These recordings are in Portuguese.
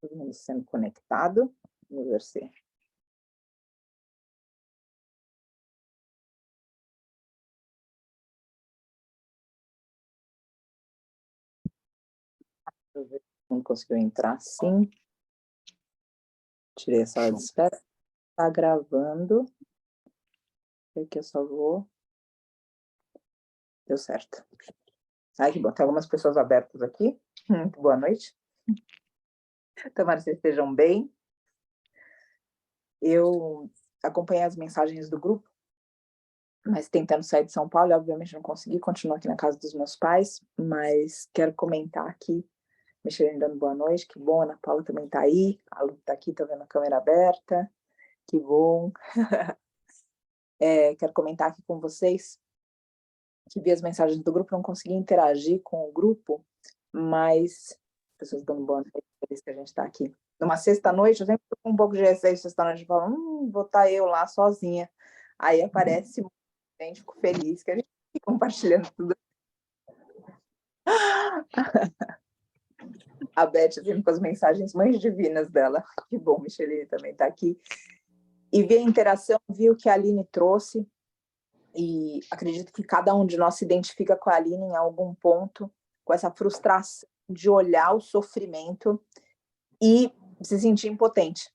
Todo mundo sendo conectado. Vamos ver se... Deixa eu ver se todo mundo conseguiu entrar, sim. Tirei a sala de espera. Está gravando. Aqui eu só vou... Deu certo. Ai, que bom. Tem algumas pessoas abertas aqui. Muito boa noite. Tomara que vocês estejam bem. Eu acompanhei as mensagens do grupo, mas tentando sair de São Paulo, obviamente não consegui, continuo aqui na casa dos meus pais, mas quero comentar aqui, Michelene dando boa noite, que bom, a Ana Paula também está aí, a Lu está aqui, estou vendo a câmera aberta, que bom. Quero comentar aqui com vocês, que vi as mensagens do grupo, não consegui interagir com o grupo, mas pessoas dando boa noite, por isso que a gente está aqui. Numa sexta-noite, eu sempre fico com um pouco de receio, sexta-noite, eu falo, vou estar eu lá sozinha. Aí aparece gente, fico feliz que a gente fica compartilhando tudo. A Beth sempre com as mensagens mães divinas dela. Que bom, Micheline também está aqui. E vi a interação, vi o que a Aline trouxe, e acredito que cada um de nós se identifica com a Aline em algum ponto, com essa frustração de olhar o sofrimento e se sentir impotente.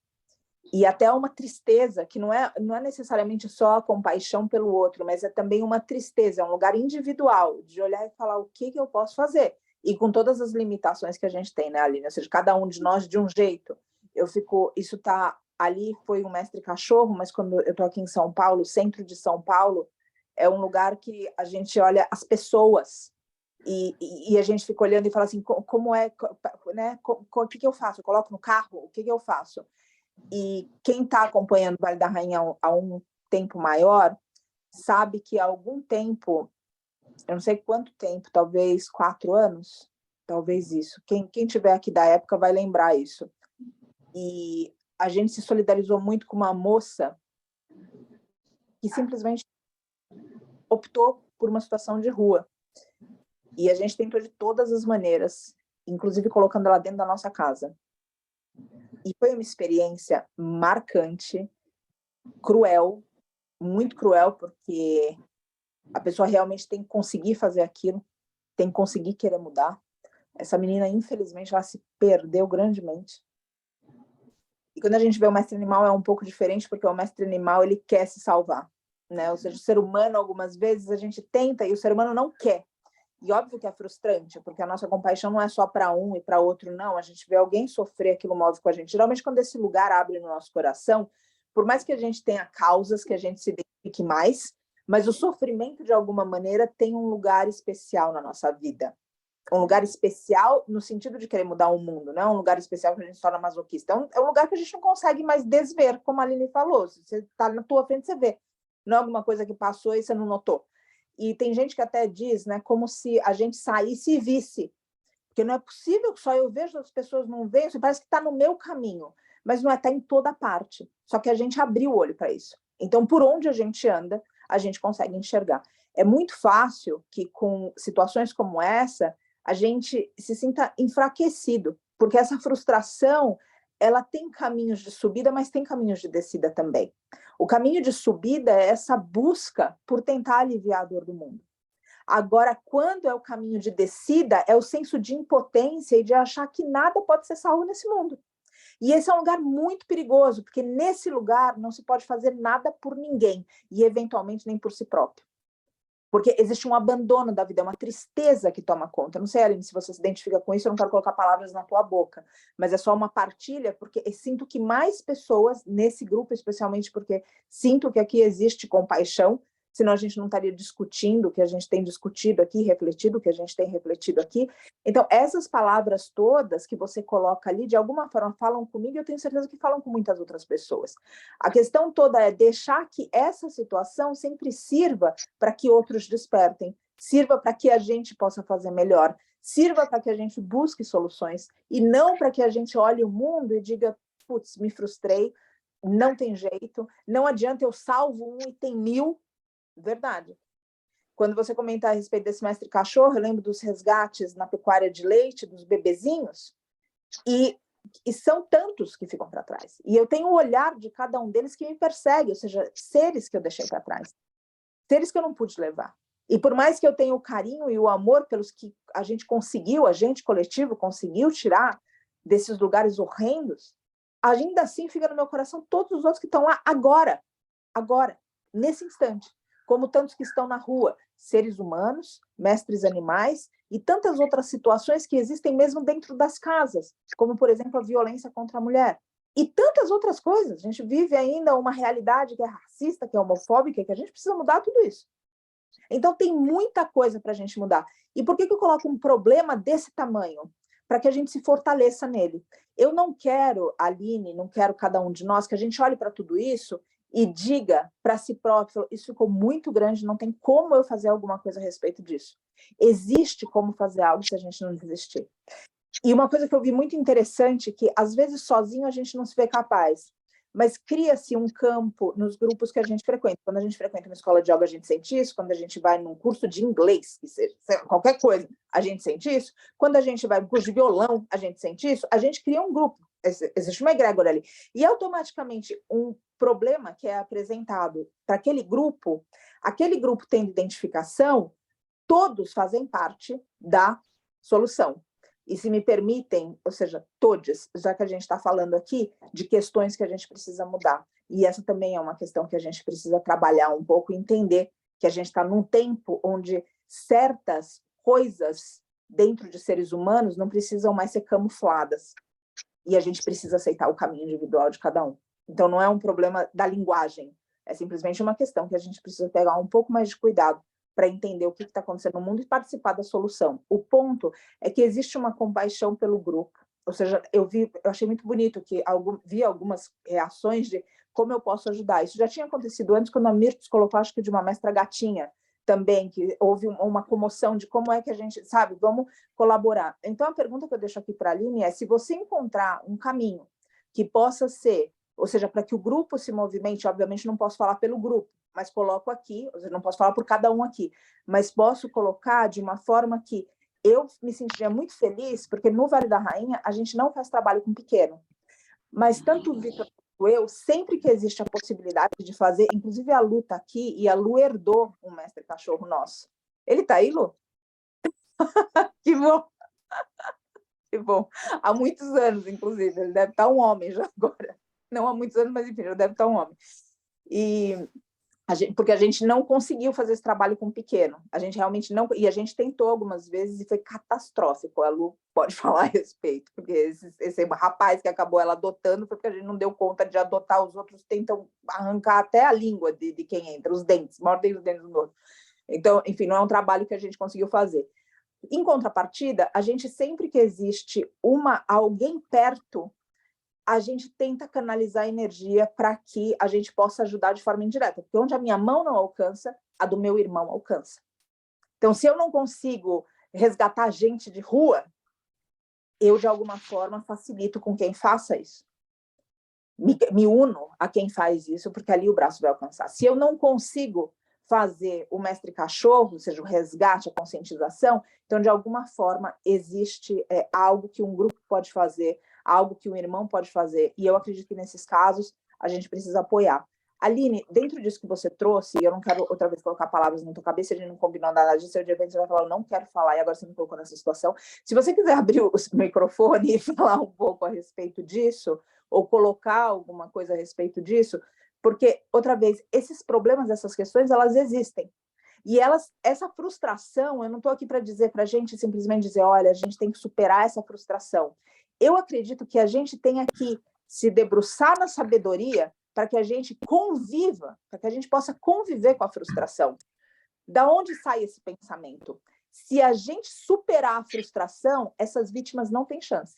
E até uma tristeza, que não é necessariamente só a compaixão pelo outro, mas é também uma tristeza, é um lugar individual, de olhar e falar o que eu posso fazer. E com todas as limitações que a gente tem, né, Aline? Ou seja, cada um de nós de um jeito. Isso tá ali, foi um mestre cachorro, mas quando eu tô aqui em São Paulo, centro de São Paulo, é um lugar que a gente olha as pessoas e a gente fica olhando e fala assim, como é, né? O que eu faço? Eu coloco no carro? O que eu faço? E quem está acompanhando o Vale da Rainha há um tempo maior, sabe que há algum tempo, eu não sei quanto tempo, talvez 4 anos, talvez isso. Quem tiver aqui da época vai lembrar isso. E a gente se solidarizou muito com uma moça que simplesmente optou por uma situação de rua. E a gente tentou de todas as maneiras, inclusive colocando ela dentro da nossa casa. E foi uma experiência marcante, cruel, muito cruel, porque a pessoa realmente tem que conseguir fazer aquilo, tem que conseguir querer mudar. Essa menina, infelizmente, ela se perdeu grandemente. E quando a gente vê o mestre animal é um pouco diferente, porque o mestre animal, ele quer se salvar, né? Ou seja, o ser humano, algumas vezes, a gente tenta e o ser humano não quer. E óbvio que é frustrante, porque a nossa compaixão não é só para um e para outro, não. A gente vê alguém sofrer, aquilo move com a gente. Geralmente, quando esse lugar abre no nosso coração, por mais que a gente tenha causas que a gente se identifique mais, mas o sofrimento, de alguma maneira, tem um lugar especial na nossa vida. Um lugar especial no sentido de querer mudar o mundo, não é um lugar especial que a gente se torna masoquista. É um lugar que a gente não consegue mais desver, como a Aline falou. Se você está na tua frente, você vê. Não é alguma coisa que passou e você não notou. E tem gente que até diz, né, como se a gente saísse e visse. Porque não é possível que só eu vejo, as pessoas não veem, parece que está no meu caminho. Mas não é, está em toda parte. Só que a gente abriu o olho para isso. Então, por onde a gente anda, a gente consegue enxergar. É muito fácil que, com situações como essa, a gente se sinta enfraquecido, porque essa frustração, ela tem caminhos de subida, mas tem caminhos de descida também. O caminho de subida é essa busca por tentar aliviar a dor do mundo. Agora, quando é o caminho de descida, é o senso de impotência e de achar que nada pode ser salvo nesse mundo. E esse é um lugar muito perigoso, porque nesse lugar não se pode fazer nada por ninguém, e eventualmente nem por si próprio. Porque existe um abandono da vida, é uma tristeza que toma conta. Não sei, Aline, se você se identifica com isso, eu não quero colocar palavras na tua boca, mas é só uma partilha, porque eu sinto que mais pessoas, nesse grupo especialmente, porque sinto que aqui existe compaixão, senão a gente não estaria discutindo o que a gente tem discutido aqui, refletido o que a gente tem refletido aqui. Então, essas palavras todas que você coloca ali, de alguma forma falam comigo, e eu tenho certeza que falam com muitas outras pessoas. A questão toda é deixar que essa situação sempre sirva para que outros despertem, sirva para que a gente possa fazer melhor, sirva para que a gente busque soluções, e não para que a gente olhe o mundo e diga, putz, me frustrei, não tem jeito, não adianta, eu salvo um e tem 1000. Verdade. Quando você comentar a respeito desse mestre cachorro, eu lembro dos resgates na pecuária de leite, dos bebezinhos, e e são tantos que ficam para trás. E eu tenho o olhar de cada um deles que me persegue, ou seja, seres que eu deixei para trás, seres que eu não pude levar. E por mais que eu tenha o carinho e o amor pelos que a gente coletivo, conseguiu tirar desses lugares horrendos, ainda assim fica no meu coração todos os outros que estão lá agora, nesse instante. Como tantos que estão na rua, seres humanos, mestres animais e tantas outras situações que existem mesmo dentro das casas, como, por exemplo, a violência contra a mulher. E tantas outras coisas. A gente vive ainda uma realidade que é racista, que é homofóbica, que a gente precisa mudar tudo isso. Então, tem muita coisa para a gente mudar. E por que eu coloco um problema desse tamanho? Para que a gente se fortaleça nele. Eu não quero, Aline, não quero cada um de nós, que a gente olhe para tudo isso e diga para si próprio, isso ficou muito grande, não tem como eu fazer alguma coisa a respeito disso. Existe como fazer algo se a gente não desistir. E uma coisa que eu vi muito interessante, que às vezes sozinho a gente não se vê capaz, mas cria-se um campo nos grupos que a gente frequenta. Quando a gente frequenta uma escola de yoga, a gente sente isso. Quando a gente vai num curso de inglês, que seja qualquer coisa, a gente sente isso. Quando a gente vai num curso de violão, a gente sente isso. A gente cria um grupo. Existe uma egrégora ali. E automaticamente um problema que é apresentado para aquele grupo tendo identificação, todos fazem parte da solução. E se me permitem, ou seja, todos, já que a gente está falando aqui de questões que a gente precisa mudar. E essa também é uma questão que a gente precisa trabalhar um pouco e entender que a gente está num tempo onde certas coisas dentro de seres humanos não precisam mais ser camufladas. E a gente precisa aceitar o caminho individual de cada um. Então, não é um problema da linguagem, é simplesmente uma questão que a gente precisa pegar um pouco mais de cuidado para entender o que está acontecendo no mundo e participar da solução. O ponto é que existe uma compaixão pelo grupo. Ou seja, eu achei muito bonito que vi algumas reações de como eu posso ajudar. Isso já tinha acontecido antes, quando a Mirtz colocou, acho que de uma mestra gatinha também, que houve uma comoção de como é que a gente, sabe, vamos colaborar. Então, a pergunta que eu deixo aqui para a Aline é, se você encontrar um caminho que possa ser, ou seja, para que o grupo se movimente, obviamente não posso falar pelo grupo, mas coloco aqui, ou seja, não posso falar por cada um aqui, mas posso colocar de uma forma que eu me sentiria muito feliz, porque no Vale da Rainha a gente não faz trabalho com pequeno, mas tanto o Vitor quanto eu, sempre que existe a possibilidade de fazer, inclusive a Lu está aqui, e a Lu herdou um mestre cachorro nosso. Ele está aí, Lu? Que bom! Que bom! Há muitos anos, inclusive, ele deve estar um homem já agora. Não há muitos anos, mas enfim, ele deve estar um homem. Porque a gente não conseguiu fazer esse trabalho com pequeno. A gente realmente não... E a gente tentou algumas vezes e foi catastrófico. A Lu pode falar a respeito. Porque esse rapaz que acabou ela adotando foi porque a gente não deu conta de adotar. Os outros tentam arrancar até a língua de quem entra, os dentes, mordem os dentes do outro. Então, enfim, não é um trabalho que a gente conseguiu fazer. Em contrapartida, a gente sempre que existe alguém perto, a gente tenta canalizar a energia para que a gente possa ajudar de forma indireta. Porque onde a minha mão não alcança, a do meu irmão alcança. Então, se eu não consigo resgatar gente de rua, eu, de alguma forma, facilito com quem faça isso. Me uno a quem faz isso, porque ali o braço vai alcançar. Se eu não consigo fazer o mestre cachorro, ou seja, o resgate, a conscientização, então, de alguma forma, existe algo que um grupo pode fazer, algo que um irmão pode fazer, e eu acredito que nesses casos a gente precisa apoiar. Aline, dentro disso que você trouxe, e eu não quero outra vez colocar palavras na tua cabeça, a gente não combinou nada disso, de repente você vai falar, eu não quero falar, e agora você me colocou nessa situação. Se você quiser abrir o microfone e falar um pouco a respeito disso, ou colocar alguma coisa a respeito disso, porque, outra vez, esses problemas, essas questões, elas existem. E essa frustração, eu não estou aqui para dizer para a gente simplesmente dizer, olha, a gente tem que superar essa frustração. Eu acredito que a gente tenha que se debruçar na sabedoria para que a gente conviva, para que a gente possa conviver com a frustração. Da onde sai esse pensamento? Se a gente superar a frustração, essas vítimas não têm chance.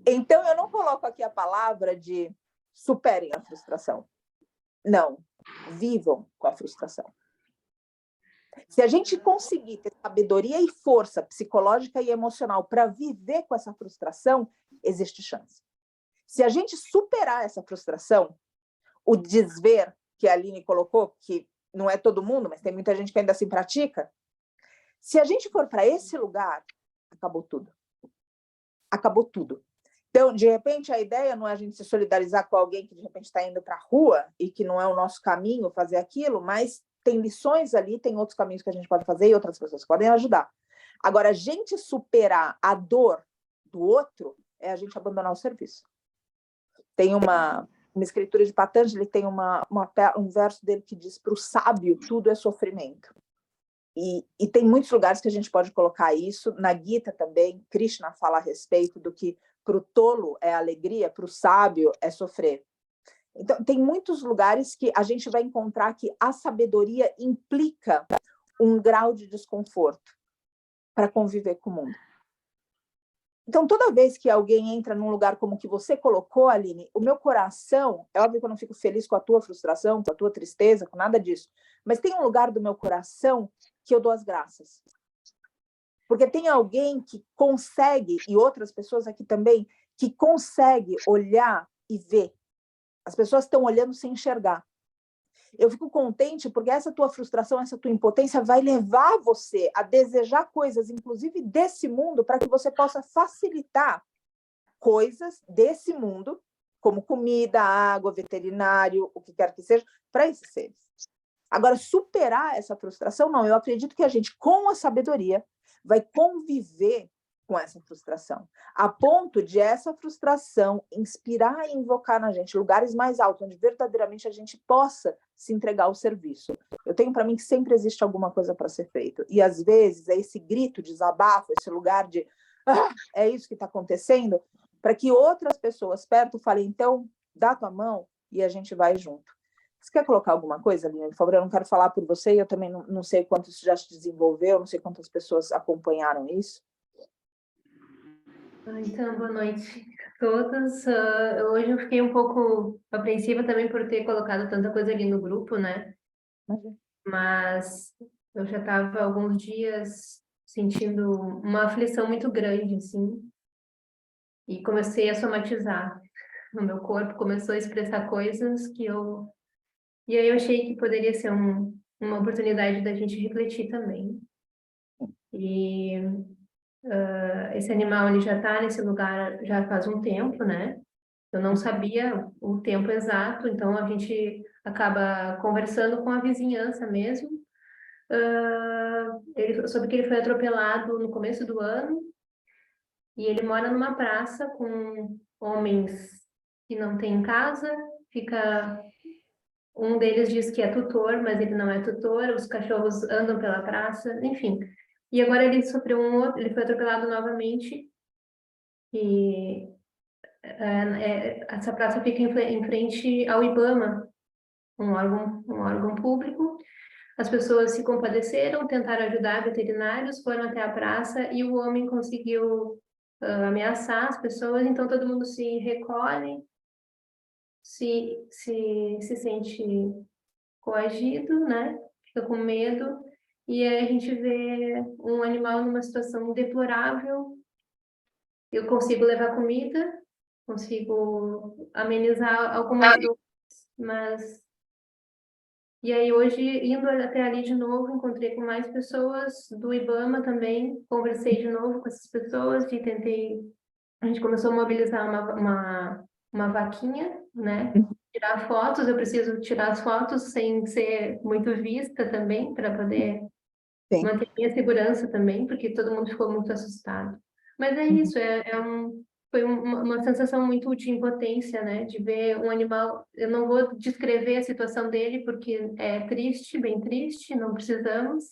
Então, eu não coloco aqui a palavra de superem a frustração. Não, vivam com a frustração. Se a gente conseguir ter sabedoria e força psicológica e emocional para viver com essa frustração, existe chance. Se a gente superar essa frustração, o desver que a Aline colocou, que não é todo mundo, mas tem muita gente que ainda assim pratica, se a gente for para esse lugar, acabou tudo. acabou tudo. Então, de repente, a ideia não é a gente se solidarizar com alguém que, de repente, está indo para a rua e que não é o nosso caminho fazer aquilo, mas tem lições ali, tem outros caminhos que a gente pode fazer e outras pessoas podem ajudar. Agora, a gente superar a dor do outro é a gente abandonar o serviço. Tem uma escritura de Patanjali, tem um verso dele que diz: para o sábio, tudo é sofrimento. E tem muitos lugares que a gente pode colocar isso. Na Gita também, Krishna fala a respeito do que para o tolo é alegria, para o sábio é sofrer. Então, tem muitos lugares que a gente vai encontrar que a sabedoria implica um grau de desconforto para conviver com o mundo. Então, toda vez que alguém entra num lugar como o que você colocou, Aline, o meu coração, é óbvio que eu não fico feliz com a tua frustração, com a tua tristeza, com nada disso, mas tem um lugar do meu coração que eu dou as graças. Porque tem alguém que consegue, e outras pessoas aqui também, que consegue olhar e ver. As pessoas estão olhando sem enxergar. Eu fico contente porque essa tua frustração, essa tua impotência vai levar você a desejar coisas, inclusive desse mundo, para que você possa facilitar coisas desse mundo, como comida, água, veterinário, o que quer que seja, para esses seres. Agora, superar essa frustração, não. Eu acredito que a gente, com a sabedoria, vai conviver com essa frustração, a ponto de essa frustração inspirar e invocar na gente lugares mais altos, onde verdadeiramente a gente possa se entregar ao serviço. Eu tenho para mim que sempre existe alguma coisa para ser feito. E, às vezes, é esse grito, desabafo, esse lugar de é isso que está acontecendo, para que outras pessoas perto falem, então, dá tua mão e a gente vai junto. Você quer colocar alguma coisa, Aline? Por favor, eu não quero falar por você, e eu também não sei quanto isso já se desenvolveu, não sei quantas pessoas acompanharam isso. Então, boa noite a todos. Hoje eu fiquei um pouco apreensiva também por ter colocado tanta coisa ali no grupo, né? Mas eu já estava alguns dias sentindo uma aflição muito grande, assim, e comecei a somatizar. O meu corpo começou a expressar coisas que eu... E aí eu achei que poderia ser uma oportunidade da gente refletir também. E esse animal, ele já está nesse lugar já faz um tempo, né? Eu não sabia o tempo exato, então a gente acaba conversando com a vizinhança mesmo. Eu soube que ele foi atropelado no começo do ano e ele mora numa praça com homens que não têm casa. Um deles diz que é tutor, mas ele não é tutor. Os cachorros andam pela praça, enfim. E agora ele sofreu ele foi atropelado novamente e essa praça fica em frente ao IBAMA, um órgão público. As pessoas se compadeceram, tentaram ajudar veterinários, foram até a praça e o homem conseguiu ameaçar as pessoas, então todo mundo se recolhe, se sente coagido, né? Fica com medo, e aí a gente vê um animal numa situação deplorável. Eu consigo levar comida, consigo amenizar algumas dores, mas... E aí hoje, indo até ali de novo, encontrei com mais pessoas do IBAMA também, conversei de novo com essas pessoas e tentei... A gente começou a mobilizar uma vaquinha, né? Tirar fotos, eu preciso tirar as fotos sem ser muito vista também, para poder manter minha segurança também, porque todo mundo ficou muito assustado. Mas é isso, foi uma sensação muito de impotência, né? De ver um animal... Eu não vou descrever a situação dele, porque é triste, bem triste, não precisamos.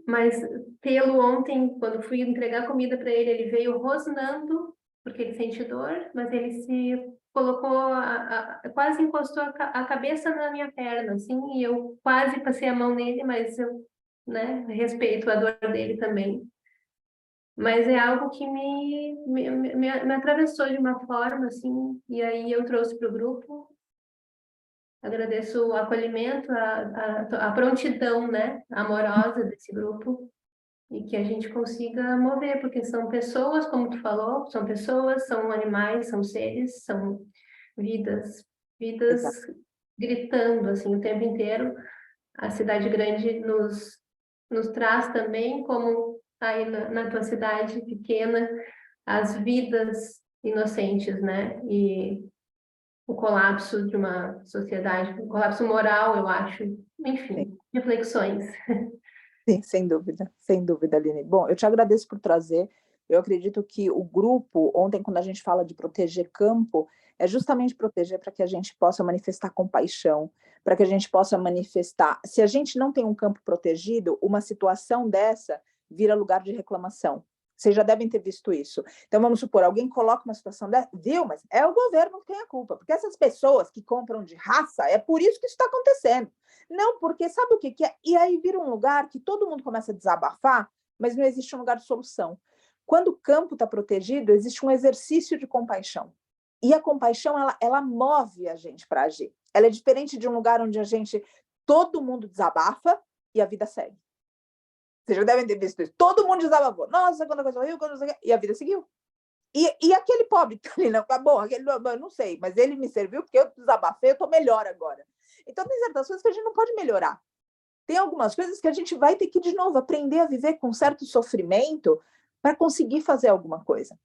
Mas tê-lo ontem, quando fui entregar comida para ele, ele veio rosnando, porque ele sente dor, mas ele se colocou, quase encostou a cabeça na minha perna, assim, e eu quase passei a mão nele, mas eu, né, respeito a dor dele também. Mas é algo que me atravessou de uma forma, assim, e aí eu trouxe para o grupo. Agradeço o acolhimento, a prontidão, né, amorosa desse grupo, e que a gente consiga mover, porque são pessoas, como tu falou, são pessoas, são animais, são seres, são vidas Exato. gritando, assim, o tempo inteiro. A cidade grande nos traz também como aí na tua cidade pequena, as vidas inocentes, né? E o colapso de uma sociedade, o colapso moral, eu acho. Sim, Enfim, reflexões. sim, sem dúvida, Aline. Bom, eu te agradeço por trazer. Eu acredito que o grupo, ontem, quando a gente fala de proteger campo, é justamente proteger para que a gente possa manifestar compaixão, para que a gente possa manifestar. Se a gente não tem um campo protegido, uma situação dessa vira lugar de reclamação. Vocês já devem ter visto isso. Então, vamos supor, alguém coloca uma situação dessa, viu, mas é o governo que tem a culpa, porque essas pessoas que compram de raça, é por isso que isso está acontecendo. Não, porque sabe o que é? E aí vira um lugar que todo mundo começa a desabafar, mas não existe um lugar de solução. Quando o campo está protegido, existe um exercício de compaixão. E a compaixão, ela move a gente para agir. Ela é diferente de um lugar onde todo mundo desabafa e a vida segue. Vocês já devem ter visto isso. Todo mundo desabafou. Nossa, quando a coisa horrível, e a vida seguiu. E aquele pobre, não, bom, aquele, eu não sei, mas ele me serviu porque eu desabafei, eu estou melhor agora. Então, tem certas coisas que a gente não pode melhorar. Tem algumas coisas que a gente vai ter que, de novo, aprender a viver com certo sofrimento para conseguir fazer alguma coisa.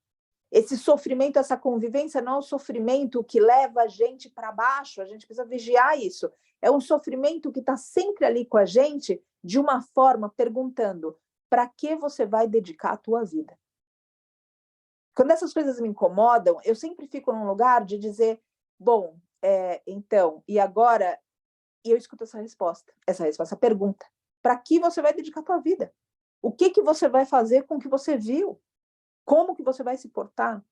Esse sofrimento, essa convivência, não é um sofrimento que leva a gente para baixo, a gente precisa vigiar isso. É um sofrimento que está sempre ali com a gente, de uma forma, perguntando: para que você vai dedicar a tua vida? Quando essas coisas me incomodam, eu sempre fico num lugar de dizer, bom, então, e agora? E eu escuto essa pergunta. Para que você vai dedicar a tua vida? O que você vai fazer com o que você viu? Como que você vai se portar?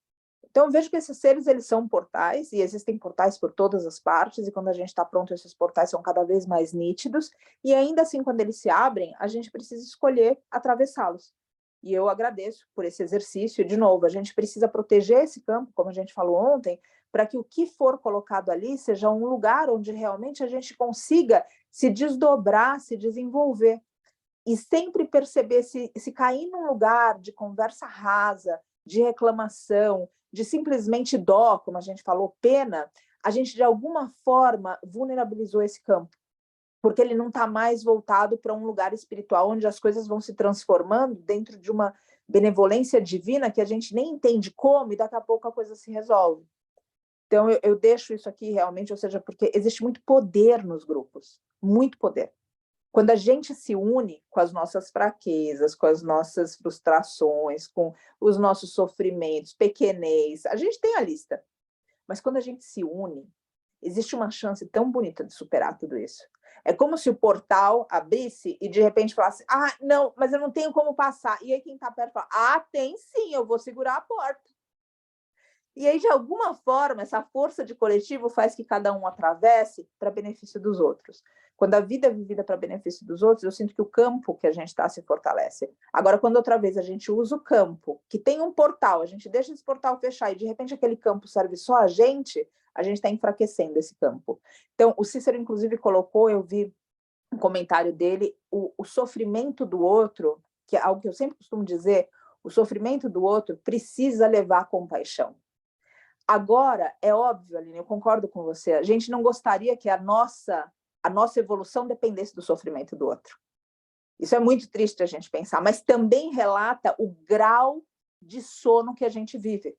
Então, eu vejo que esses seres, eles são portais, e existem portais por todas as partes, e quando a gente está pronto, esses portais são cada vez mais nítidos, e ainda assim, quando eles se abrem, a gente precisa escolher atravessá-los. E eu agradeço por esse exercício. De novo, a gente precisa proteger esse campo, como a gente falou ontem, para que o que for colocado ali seja um lugar onde realmente a gente consiga se desdobrar, se desenvolver. E sempre perceber se cair num lugar de conversa rasa, de reclamação, de simplesmente dó, como a gente falou, pena, a gente de alguma forma vulnerabilizou esse campo, porque ele não está mais voltado para um lugar espiritual onde as coisas vão se transformando dentro de uma benevolência divina que a gente nem entende como, e daqui a pouco a coisa se resolve. Então, eu deixo isso aqui realmente, ou seja, porque existe muito poder nos grupos, muito poder. Quando a gente se une com as nossas fraquezas, com as nossas frustrações, com os nossos sofrimentos, pequenez, a gente tem a lista. Mas quando a gente se une, existe uma chance tão bonita de superar tudo isso. É como se o portal abrisse e de repente falasse: ah, não, mas eu não tenho como passar. E aí quem está perto fala: ah, tem sim, eu vou segurar a porta. E aí, de alguma forma, essa força de coletivo faz que cada um atravesse para benefício dos outros. Quando a vida é vivida para benefício dos outros, eu sinto que o campo que a gente está se fortalece. Agora, quando outra vez a gente usa o campo, que tem um portal, a gente deixa esse portal fechar e de repente aquele campo serve só a gente está enfraquecendo esse campo. Então, o Cícero, inclusive, colocou, eu vi um comentário dele, o sofrimento do outro, que é algo que eu sempre costumo dizer, o sofrimento do outro precisa levar compaixão. Agora, é óbvio, Aline, eu concordo com você, a gente não gostaria que a nossa evolução dependesse do sofrimento do outro. Isso é muito triste a gente pensar, mas também relata o grau de sono que a gente vive.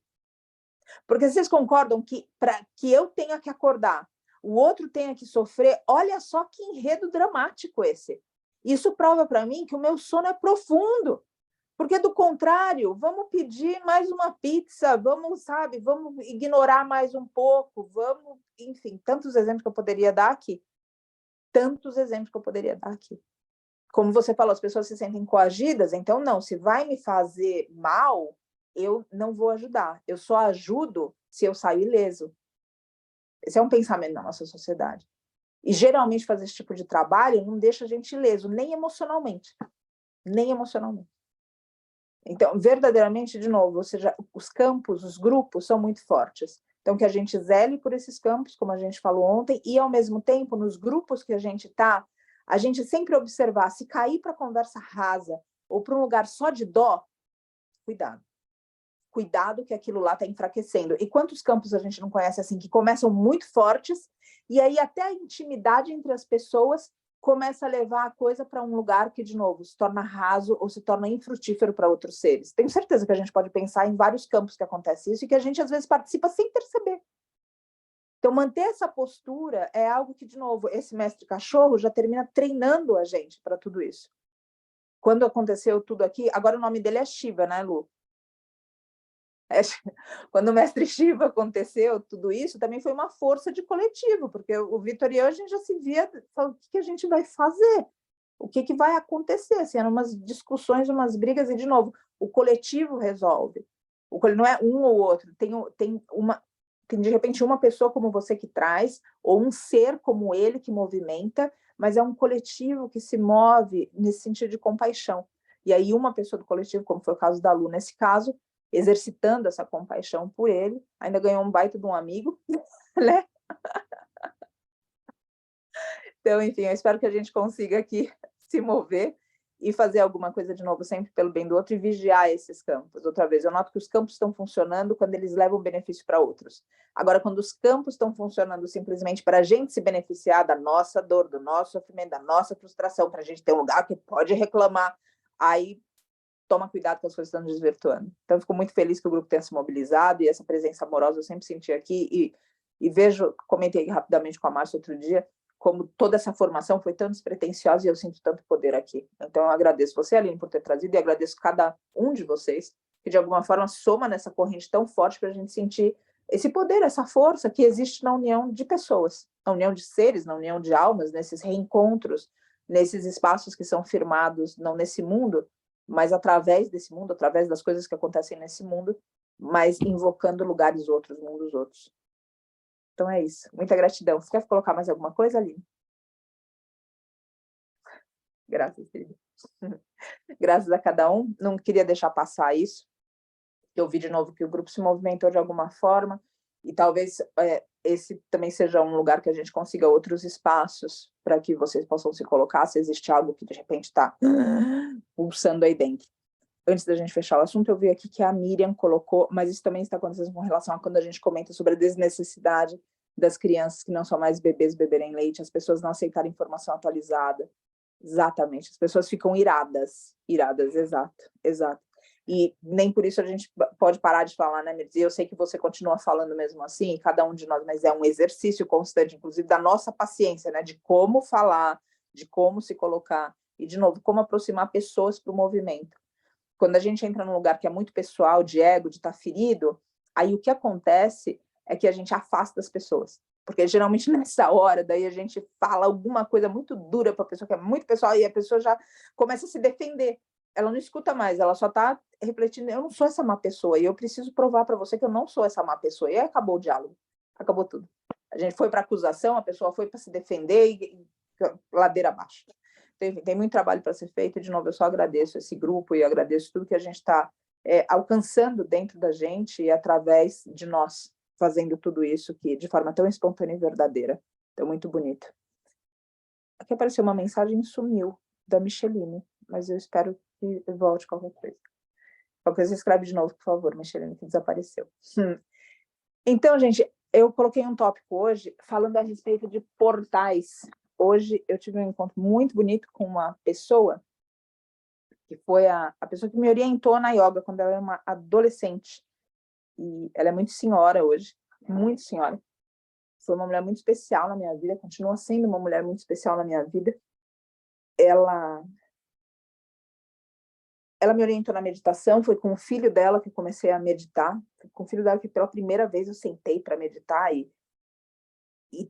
Porque vocês concordam que para que eu tenha que acordar, o outro tenha que sofrer, olha só que enredo dramático esse. Isso prova para mim que o meu sono é profundo. Porque, do contrário, vamos pedir mais uma pizza, vamos ignorar mais um pouco, enfim, tantos exemplos que eu poderia dar aqui. Como você falou, as pessoas se sentem coagidas, então não, se vai me fazer mal, eu não vou ajudar. Eu só ajudo se eu sair ileso. Esse é um pensamento da nossa sociedade. E, geralmente, fazer esse tipo de trabalho não deixa a gente ileso, nem emocionalmente. Nem emocionalmente. Então, verdadeiramente, de novo, ou seja, os campos, os grupos são muito fortes. Então, que a gente zele por esses campos, como a gente falou ontem, e, ao mesmo tempo, nos grupos que a gente está, a gente sempre observar, se cair para conversa rasa ou para um lugar só de dó, cuidado. Cuidado que aquilo lá está enfraquecendo. E quantos campos a gente não conhece assim, que começam muito fortes, e aí até a intimidade entre as pessoas começa a levar a coisa para um lugar que, de novo, se torna raso ou se torna infrutífero para outros seres. Tenho certeza que a gente pode pensar em vários campos que acontece isso e que a gente, às vezes, participa sem perceber. Então, manter essa postura é algo que, de novo, esse mestre cachorro já termina treinando a gente para tudo isso. Quando aconteceu tudo aqui, agora o nome dele é Shiva, né, Lu? Quando o mestre Shiva aconteceu tudo isso, também foi uma força de coletivo, porque o Vitor e eu, a gente já se via, falando, o que a gente vai fazer? O que vai acontecer? Assim, eram umas discussões, umas brigas, e, de novo, o coletivo resolve. Não é um ou outro, tem de repente uma pessoa como você que traz, ou um ser como ele que movimenta, mas é um coletivo que se move nesse sentido de compaixão. E aí uma pessoa do coletivo, como foi o caso da Lu, nesse caso, exercitando essa compaixão por ele, ainda ganhou um baita de um amigo, né? Então, enfim, eu espero que a gente consiga aqui se mover e fazer alguma coisa de novo, sempre pelo bem do outro, e vigiar esses campos. Outra vez, eu noto que os campos estão funcionando quando eles levam benefício para outros. Agora, quando os campos estão funcionando simplesmente para a gente se beneficiar da nossa dor, do nosso sofrimento, da nossa frustração, para a gente ter um lugar que pode reclamar, aí toma cuidado que as coisas estão desvirtuando. Então, eu fico muito feliz que o grupo tenha se mobilizado, e essa presença amorosa eu sempre senti aqui, e vejo, comentei rapidamente com a Márcia outro dia, como toda essa formação foi tão despretensiosa e eu sinto tanto poder aqui. Então, eu agradeço você, Aline, por ter trazido, e agradeço cada um de vocês, que de alguma forma soma nessa corrente tão forte para a gente sentir esse poder, essa força que existe na união de pessoas, na união de seres, na união de almas, nesses reencontros, nesses espaços que são firmados, não nesse mundo, mas através desse mundo, através das coisas que acontecem nesse mundo, mas invocando lugares outros, mundos outros. Então é isso. Muita gratidão. Você quer colocar mais alguma coisa, Aline? Graças, querida. Graças a cada um. Não queria deixar passar isso. Eu vi de novo que o grupo se movimentou de alguma forma, e talvez esse também seja um lugar que a gente consiga outros espaços para que vocês possam se colocar, se existe algo que de repente está pulsando aí dentro. Antes da gente fechar o assunto, eu vi aqui que a Miriam colocou, mas isso também está acontecendo com relação a quando a gente comenta sobre a desnecessidade das crianças que não são mais bebês beberem leite, as pessoas não aceitarem informação atualizada. Exatamente, as pessoas ficam iradas, exato. E nem por isso a gente pode parar de falar, né, Mirzi? Eu sei que você continua falando mesmo assim, cada um de nós, mas é um exercício constante, inclusive, da nossa paciência, né, de como falar, de como se colocar, e, de novo, como aproximar pessoas para o movimento. Quando a gente entra num lugar que é muito pessoal, de ego, de estar ferido, aí o que acontece é que a gente afasta as pessoas. Porque geralmente nessa hora, daí a gente fala alguma coisa muito dura para a pessoa, que é muito pessoal, e a pessoa já começa a se defender. Ela não escuta mais, ela só está refletindo, eu não sou essa má pessoa, e eu preciso provar para você que eu não sou essa má pessoa. E aí acabou o diálogo, acabou tudo. A gente foi para acusação, a pessoa foi para se defender, e ladeira abaixo. Tem muito trabalho para ser feito, e, de novo, eu só agradeço esse grupo e agradeço tudo que a gente está alcançando dentro da gente e através de nós, fazendo tudo isso que de forma tão espontânea e verdadeira. Então, muito bonito. Aqui apareceu uma mensagem e sumiu, da Micheline, mas eu espero que volte qualquer coisa. Qualquer coisa, escreve de novo, por favor, Micheline, que desapareceu. Então, gente, eu coloquei um tópico hoje falando a respeito de portais. Hoje eu tive um encontro muito bonito com uma pessoa que foi a pessoa que me orientou na yoga quando ela era uma adolescente. E ela é muito senhora hoje, muito senhora. Foi uma mulher muito especial na minha vida, continua sendo uma mulher muito especial na minha vida. Ela me orientou na meditação, foi com o filho dela que eu comecei a meditar. Foi com o filho dela que pela primeira vez eu sentei para meditar e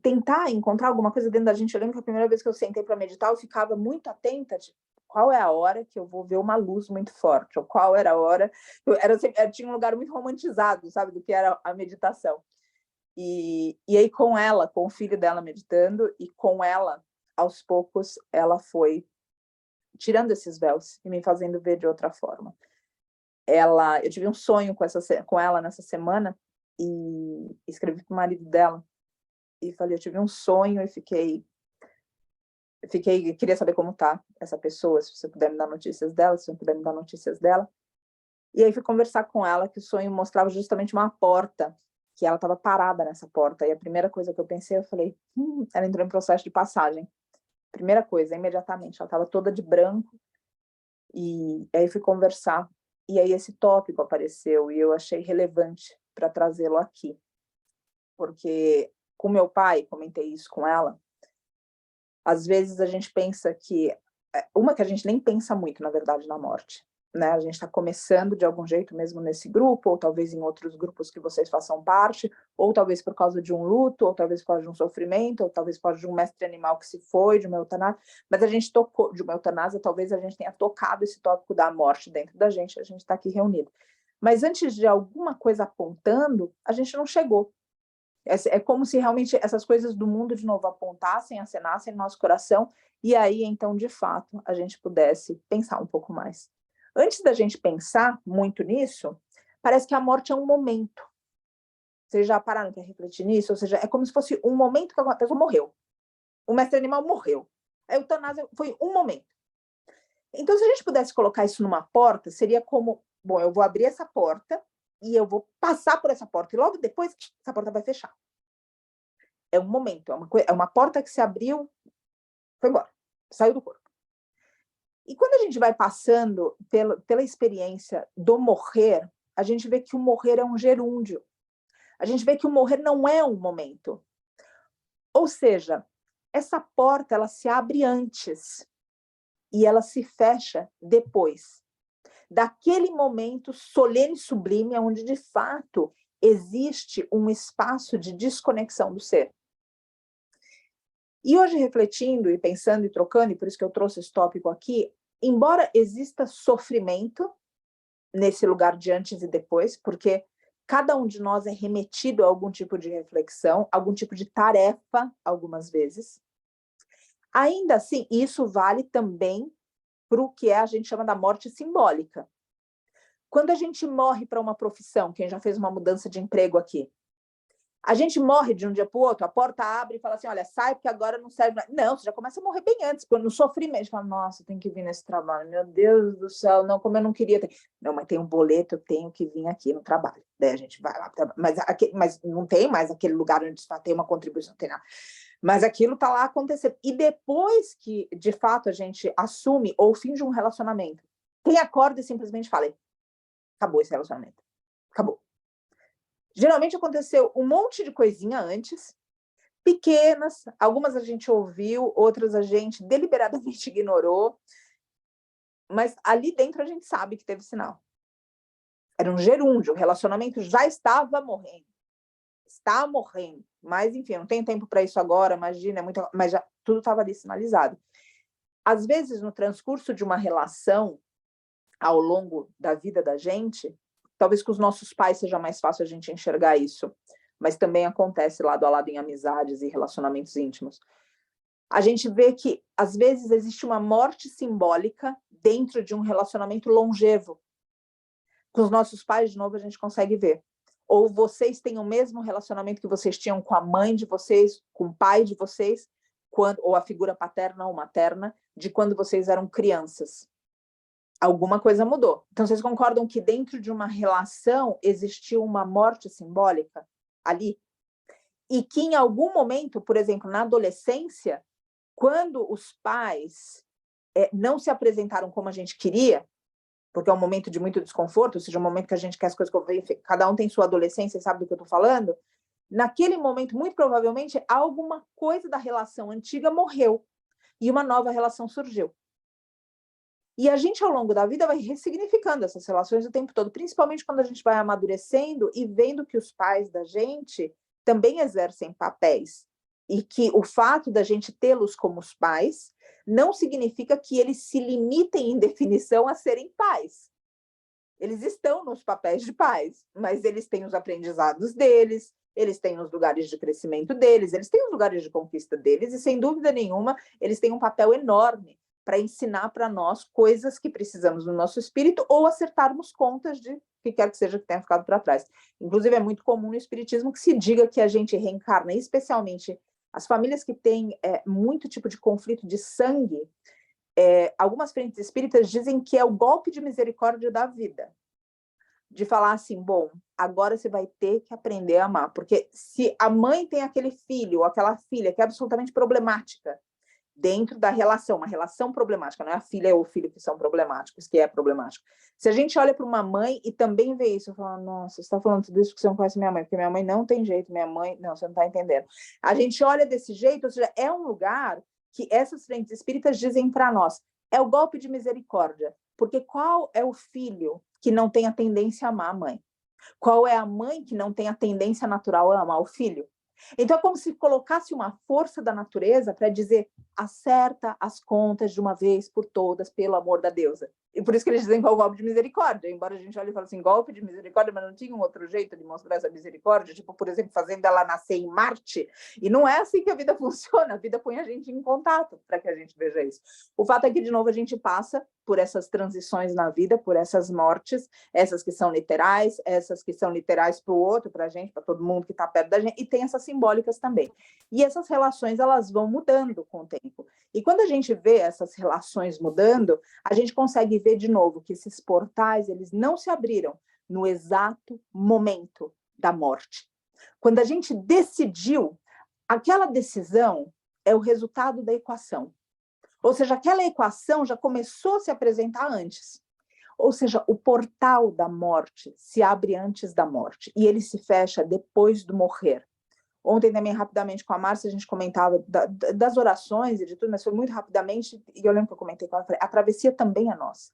tentar encontrar alguma coisa dentro da gente. Eu lembro que a primeira vez que eu sentei para meditar, eu ficava muito atenta de qual é a hora que eu vou ver uma luz muito forte, ou qual era a hora... Eu tinha um lugar muito romantizado, sabe, do que era a meditação. E aí com ela, com o filho dela meditando, e com ela, aos poucos, ela foi tirando esses véus e me fazendo ver de outra forma. Eu tive um sonho com ela nessa semana, e escrevi para o marido dela, e falei, eu tive um sonho e queria saber como tá essa pessoa, se você puder me dar notícias dela, se você puder me dar notícias dela. E aí fui conversar com ela, que o sonho mostrava justamente uma porta, que ela estava parada nessa porta, e a primeira coisa que eu pensei, eu falei, ela entrou em processo de passagem. Primeira coisa, imediatamente, ela estava toda de branco, e aí fui conversar, e aí esse tópico apareceu, e eu achei relevante para trazê-lo aqui, porque com meu pai, comentei isso com ela, às vezes a gente pensa que, uma que a gente nem pensa muito, na verdade, na morte, né? A gente está começando de algum jeito mesmo nesse grupo, ou talvez em outros grupos que vocês façam parte, ou talvez por causa de um luto, ou talvez por causa de um sofrimento, ou talvez por causa de um mestre animal que se foi, de uma eutanásia, mas a gente tocou, de uma eutanásia, talvez a gente tenha tocado esse tópico da morte dentro da gente, a gente está aqui reunido. Mas antes de alguma coisa apontando, a gente não chegou. É como se realmente essas coisas do mundo de novo apontassem, acenassem no nosso coração, e aí, então, de fato, a gente pudesse pensar um pouco mais. Antes da gente pensar muito nisso, parece que a morte é um momento. Vocês já pararam para refletir nisso? Ou seja, é como se fosse um momento que a pessoa morreu. O mestre animal morreu. A eutanásia foi um momento. Então, se a gente pudesse colocar isso numa porta, seria como, bom, eu vou abrir essa porta e eu vou passar por essa porta, e logo depois essa porta vai fechar. É um momento, é uma porta que se abriu, foi embora, saiu do corpo. E quando a gente vai passando pela experiência do morrer, a gente vê que o morrer é um gerúndio. A gente vê que o morrer não é um momento. Ou seja, essa porta ela se abre antes e ela se fecha depois. Daquele momento solene e sublime, onde de fato existe um espaço de desconexão do ser. E hoje, refletindo e pensando e trocando, e por isso que eu trouxe esse tópico aqui, embora exista sofrimento nesse lugar de antes e depois, porque cada um de nós é remetido a algum tipo de reflexão, algum tipo de tarefa, algumas vezes, ainda assim, isso vale também para o que a gente chama da morte simbólica. Quando a gente morre para uma profissão, quem já fez uma mudança de emprego aqui, a gente morre de um dia para o outro, a porta abre e fala assim, olha, sai porque agora não serve mais. Não, você já começa a morrer bem antes, quando no sofrimento, a gente fala, nossa, tem que vir nesse trabalho, meu Deus do céu, não, como eu não queria ter. Não, mas tem um boleto, eu tenho que vir aqui no trabalho. Daí a gente vai lá, mas não tem mais aquele lugar onde tem uma contribuição, não tem nada. Mas aquilo está lá acontecendo. E depois que, de fato, a gente assume ou finge um relacionamento, quem acorda e simplesmente fala, acabou esse relacionamento, acabou. Geralmente aconteceu um monte de coisinha antes, pequenas, algumas a gente ouviu, outras a gente deliberadamente ignorou, mas ali dentro a gente sabe que teve sinal. Era um gerúndio, o relacionamento já estava morrendo. Está morrendo. Mas, enfim, eu não tenho tempo para isso agora, imagina, mas já tudo estava ali sinalizado. Às vezes, no transcurso de uma relação, ao longo da vida da gente, talvez com os nossos pais seja mais fácil a gente enxergar isso, mas também acontece lado a lado em amizades e relacionamentos íntimos. A gente vê que, às vezes, existe uma morte simbólica dentro de um relacionamento longevo. Com os nossos pais, de novo, a gente consegue ver. Ou vocês têm o mesmo relacionamento que vocês tinham com a mãe de vocês, com o pai de vocês, ou a figura paterna ou materna, de quando vocês eram crianças. Alguma coisa mudou. Então, vocês concordam que dentro de uma relação existiu uma morte simbólica ali? E que em algum momento, por exemplo, na adolescência, quando os pais não se apresentaram como a gente queria, porque é um momento de muito desconforto, ou seja, um momento que a gente quer as coisas, cada um tem sua adolescência, sabe do que eu estou falando? Naquele momento, muito provavelmente, alguma coisa da relação antiga morreu e uma nova relação surgiu. E a gente, ao longo da vida, vai ressignificando essas relações o tempo todo, principalmente quando a gente vai amadurecendo e vendo que os pais da gente também exercem papéis. E que o fato da gente tê-los como os pais não significa que eles se limitem em definição a serem pais. Eles estão nos papéis de pais, mas eles têm os aprendizados deles, eles têm os lugares de crescimento deles, eles têm os lugares de conquista deles, e sem dúvida nenhuma, eles têm um papel enorme para ensinar para nós coisas que precisamos no nosso espírito ou acertarmos contas de que quer que seja que tenha ficado para trás. Inclusive, é muito comum no espiritismo que se diga que a gente reencarna, especialmente as famílias que têm muito tipo de conflito de sangue, algumas frentes espíritas dizem que é o golpe de misericórdia da vida. De falar assim, bom, agora você vai ter que aprender a amar. Porque se a mãe tem aquele filho ou aquela filha que é absolutamente problemática, dentro da relação, uma relação problemática, não é a filha ou o filho que são problemáticos, que é problemático. Se a gente olha para uma mãe e também vê isso, eu falo, nossa, você está falando tudo isso porque você não conhece minha mãe, porque minha mãe não tem jeito, minha mãe, não, você não está entendendo. A gente olha desse jeito, ou seja, é um lugar que essas frentes espíritas dizem para nós, é o golpe de misericórdia, porque qual é o filho que não tem a tendência a amar a mãe? Qual é a mãe que não tem a tendência natural a amar o filho? Então, é como se colocasse uma força da natureza para dizer, acerta as contas de uma vez por todas, pelo amor da deusa. E por isso que eles dizem que é o golpe de misericórdia, embora a gente olhe e fale assim, golpe de misericórdia, mas não tinha um outro jeito de mostrar essa misericórdia, tipo, por exemplo, fazendo ela nascer em Marte, e não é assim que a vida funciona, a vida põe a gente em contato para que a gente veja isso. O fato é que, de novo, a gente passa por essas transições na vida, por essas mortes, essas que são literais para o outro, para a gente, para todo mundo que está perto da gente, e tem essas simbólicas também. E essas relações, elas vão mudando com o tempo. E quando a gente vê essas relações mudando, a gente consegue ver de novo que esses portais, eles não se abriram no exato momento da morte. Quando a gente decidiu, aquela decisão é o resultado da equação. Ou seja, aquela equação já começou a se apresentar antes. Ou seja, o portal da morte se abre antes da morte e ele se fecha depois do morrer. Ontem também, rapidamente, com a Márcia, a gente comentava das orações e de tudo, mas foi muito rapidamente, e eu lembro que eu comentei com ela, a travessia também é nossa.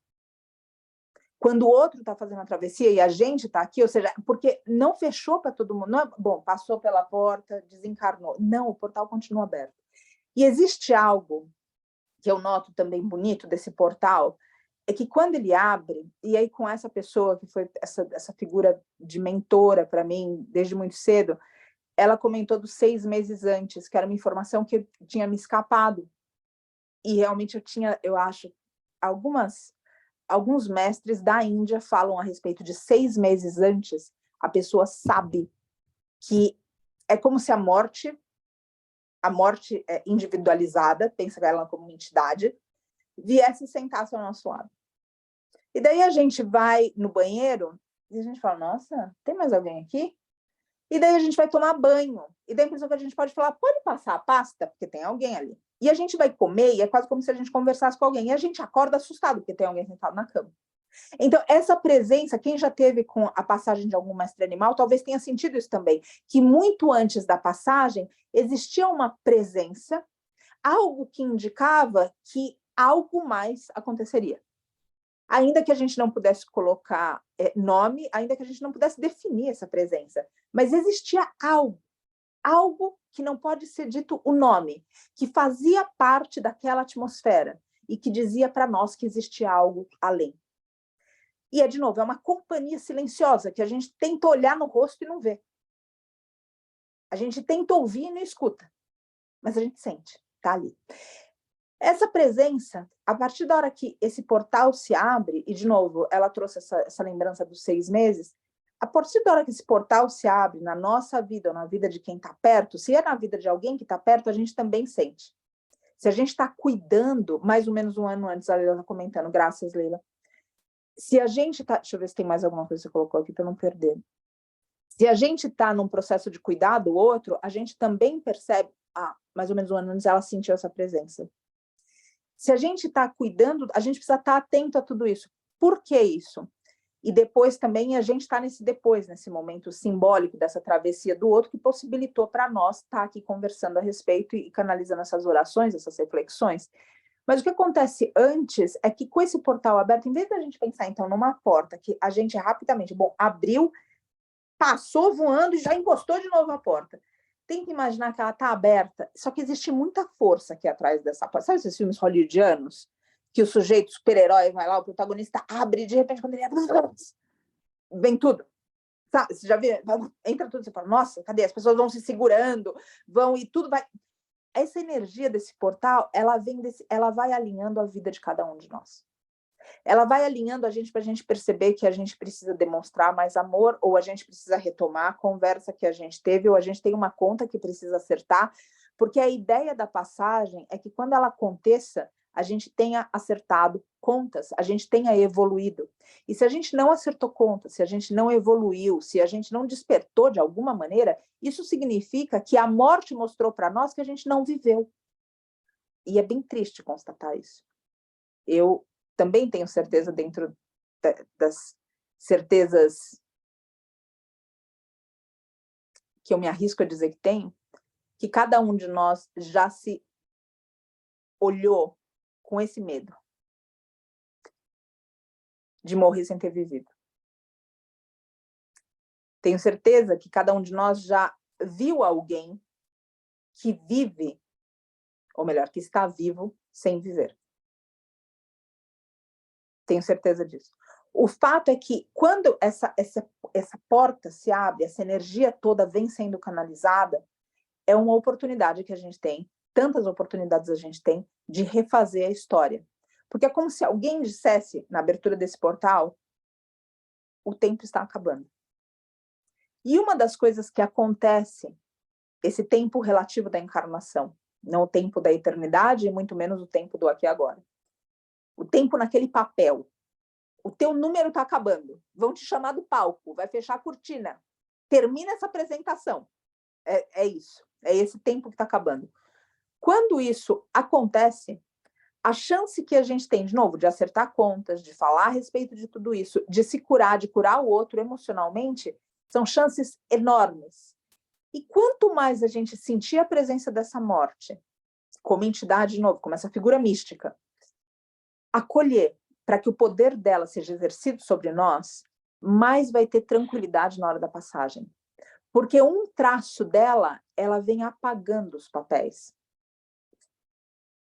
Quando o outro está fazendo a travessia e a gente está aqui, ou seja, porque não fechou para todo mundo, não é, bom, passou pela porta, desencarnou. Não, o portal continua aberto. E existe algo que eu noto também bonito desse portal, é que quando ele abre, e aí com essa pessoa que foi essa figura de mentora para mim desde muito cedo, ela comentou dos 6 meses antes, que era uma informação que tinha me escapado. E realmente eu tinha, eu acho, alguns mestres da Índia falam a respeito de 6 meses antes, a pessoa sabe que é como se a morte é individualizada, pensa ela como uma entidade, viesse e sentasse ao nosso lado. E daí a gente vai no banheiro e a gente fala, nossa, tem mais alguém aqui? E daí a gente vai tomar banho. E daí a impressão que a gente pode falar, pode passar a pasta, porque tem alguém ali. E a gente vai comer e é quase como se a gente conversasse com alguém. E a gente acorda assustado, porque tem alguém sentado na cama. Então, essa presença, quem já teve com a passagem de algum mestre animal, talvez tenha sentido isso também, que muito antes da passagem existia uma presença, algo que indicava que algo mais aconteceria. Ainda que a gente não pudesse colocar nome, ainda que a gente não pudesse definir essa presença, mas existia algo que não pode ser dito o nome, que fazia parte daquela atmosfera e que dizia para nós que existia algo além. E, de novo, é uma companhia silenciosa que a gente tenta olhar no rosto e não vê. A gente tenta ouvir e não escuta, mas a gente sente, está ali. Essa presença, a partir da hora que esse portal se abre, e de novo, ela trouxe essa lembrança dos 6 meses, a partir da hora que esse portal se abre na nossa vida ou na vida de quem está perto, se é na vida de alguém que está perto, a gente também sente. Se a gente está cuidando, mais ou menos um ano antes, a Leila está comentando, graças, Leila. Se a gente está, deixa eu ver se tem mais alguma coisa que você colocou aqui para não perder. Se a gente está num processo de cuidar do outro, a gente também percebe, mais ou menos um ano antes ela sentiu essa presença. Se a gente está cuidando, a gente precisa estar atento a tudo isso. Por que isso? E depois também a gente está nesse momento simbólico dessa travessia do outro que possibilitou para nós estar aqui conversando a respeito e canalizando essas orações, essas reflexões. Mas o que acontece antes é que com esse portal aberto, em vez da gente pensar então numa porta que a gente rapidamente, abriu, passou voando e já encostou de novo a porta. Tem que imaginar que ela está aberta, só que existe muita força aqui atrás dessa porta. Sabe esses filmes hollywoodianos? Que o sujeito super-herói vai lá, o protagonista abre e de repente quando ele abre, vem tudo. Sabe? Você já viu? Entra tudo, você fala, nossa, cadê? As pessoas vão se segurando, vão e tudo vai... Essa energia desse portal, ela vai alinhando a vida de cada um de nós. Ela vai alinhando a gente para a gente perceber que a gente precisa demonstrar mais amor, ou a gente precisa retomar a conversa que a gente teve, ou a gente tem uma conta que precisa acertar, porque a ideia da passagem é que quando ela aconteça, a gente tenha acertado contas, a gente tenha evoluído. E se a gente não acertou contas, se a gente não evoluiu, se a gente não despertou de alguma maneira, isso significa que a morte mostrou para nós que a gente não viveu. E é bem triste constatar isso. Eu também tenho certeza, dentro das certezas que eu me arrisco a dizer que tenho, que cada um de nós já se olhou com esse medo de morrer sem ter vivido. Tenho certeza que cada um de nós já viu alguém que vive, ou melhor, que está vivo sem viver. Tenho certeza disso. O fato é que quando essa porta se abre, essa energia toda vem sendo canalizada, é uma oportunidade que a gente tem, tantas oportunidades a gente tem, de refazer a história. Porque é como se alguém dissesse, na abertura desse portal, o tempo está acabando. E uma das coisas que acontece, esse tempo relativo da encarnação, não o tempo da eternidade, e muito menos o tempo do aqui e agora. O tempo naquele papel. O teu número está acabando. Vão te chamar do palco, vai fechar a cortina. Termina essa apresentação. É isso. É esse tempo que está acabando. Quando isso acontece, a chance que a gente tem, de novo, de acertar contas, de falar a respeito de tudo isso, de se curar, de curar o outro emocionalmente, são chances enormes. E quanto mais a gente sentir a presença dessa morte, como entidade, de novo, como essa figura mística, acolher, para que o poder dela seja exercido sobre nós, mais vai ter tranquilidade na hora da passagem. Porque um traço dela, ela vem apagando os papéis.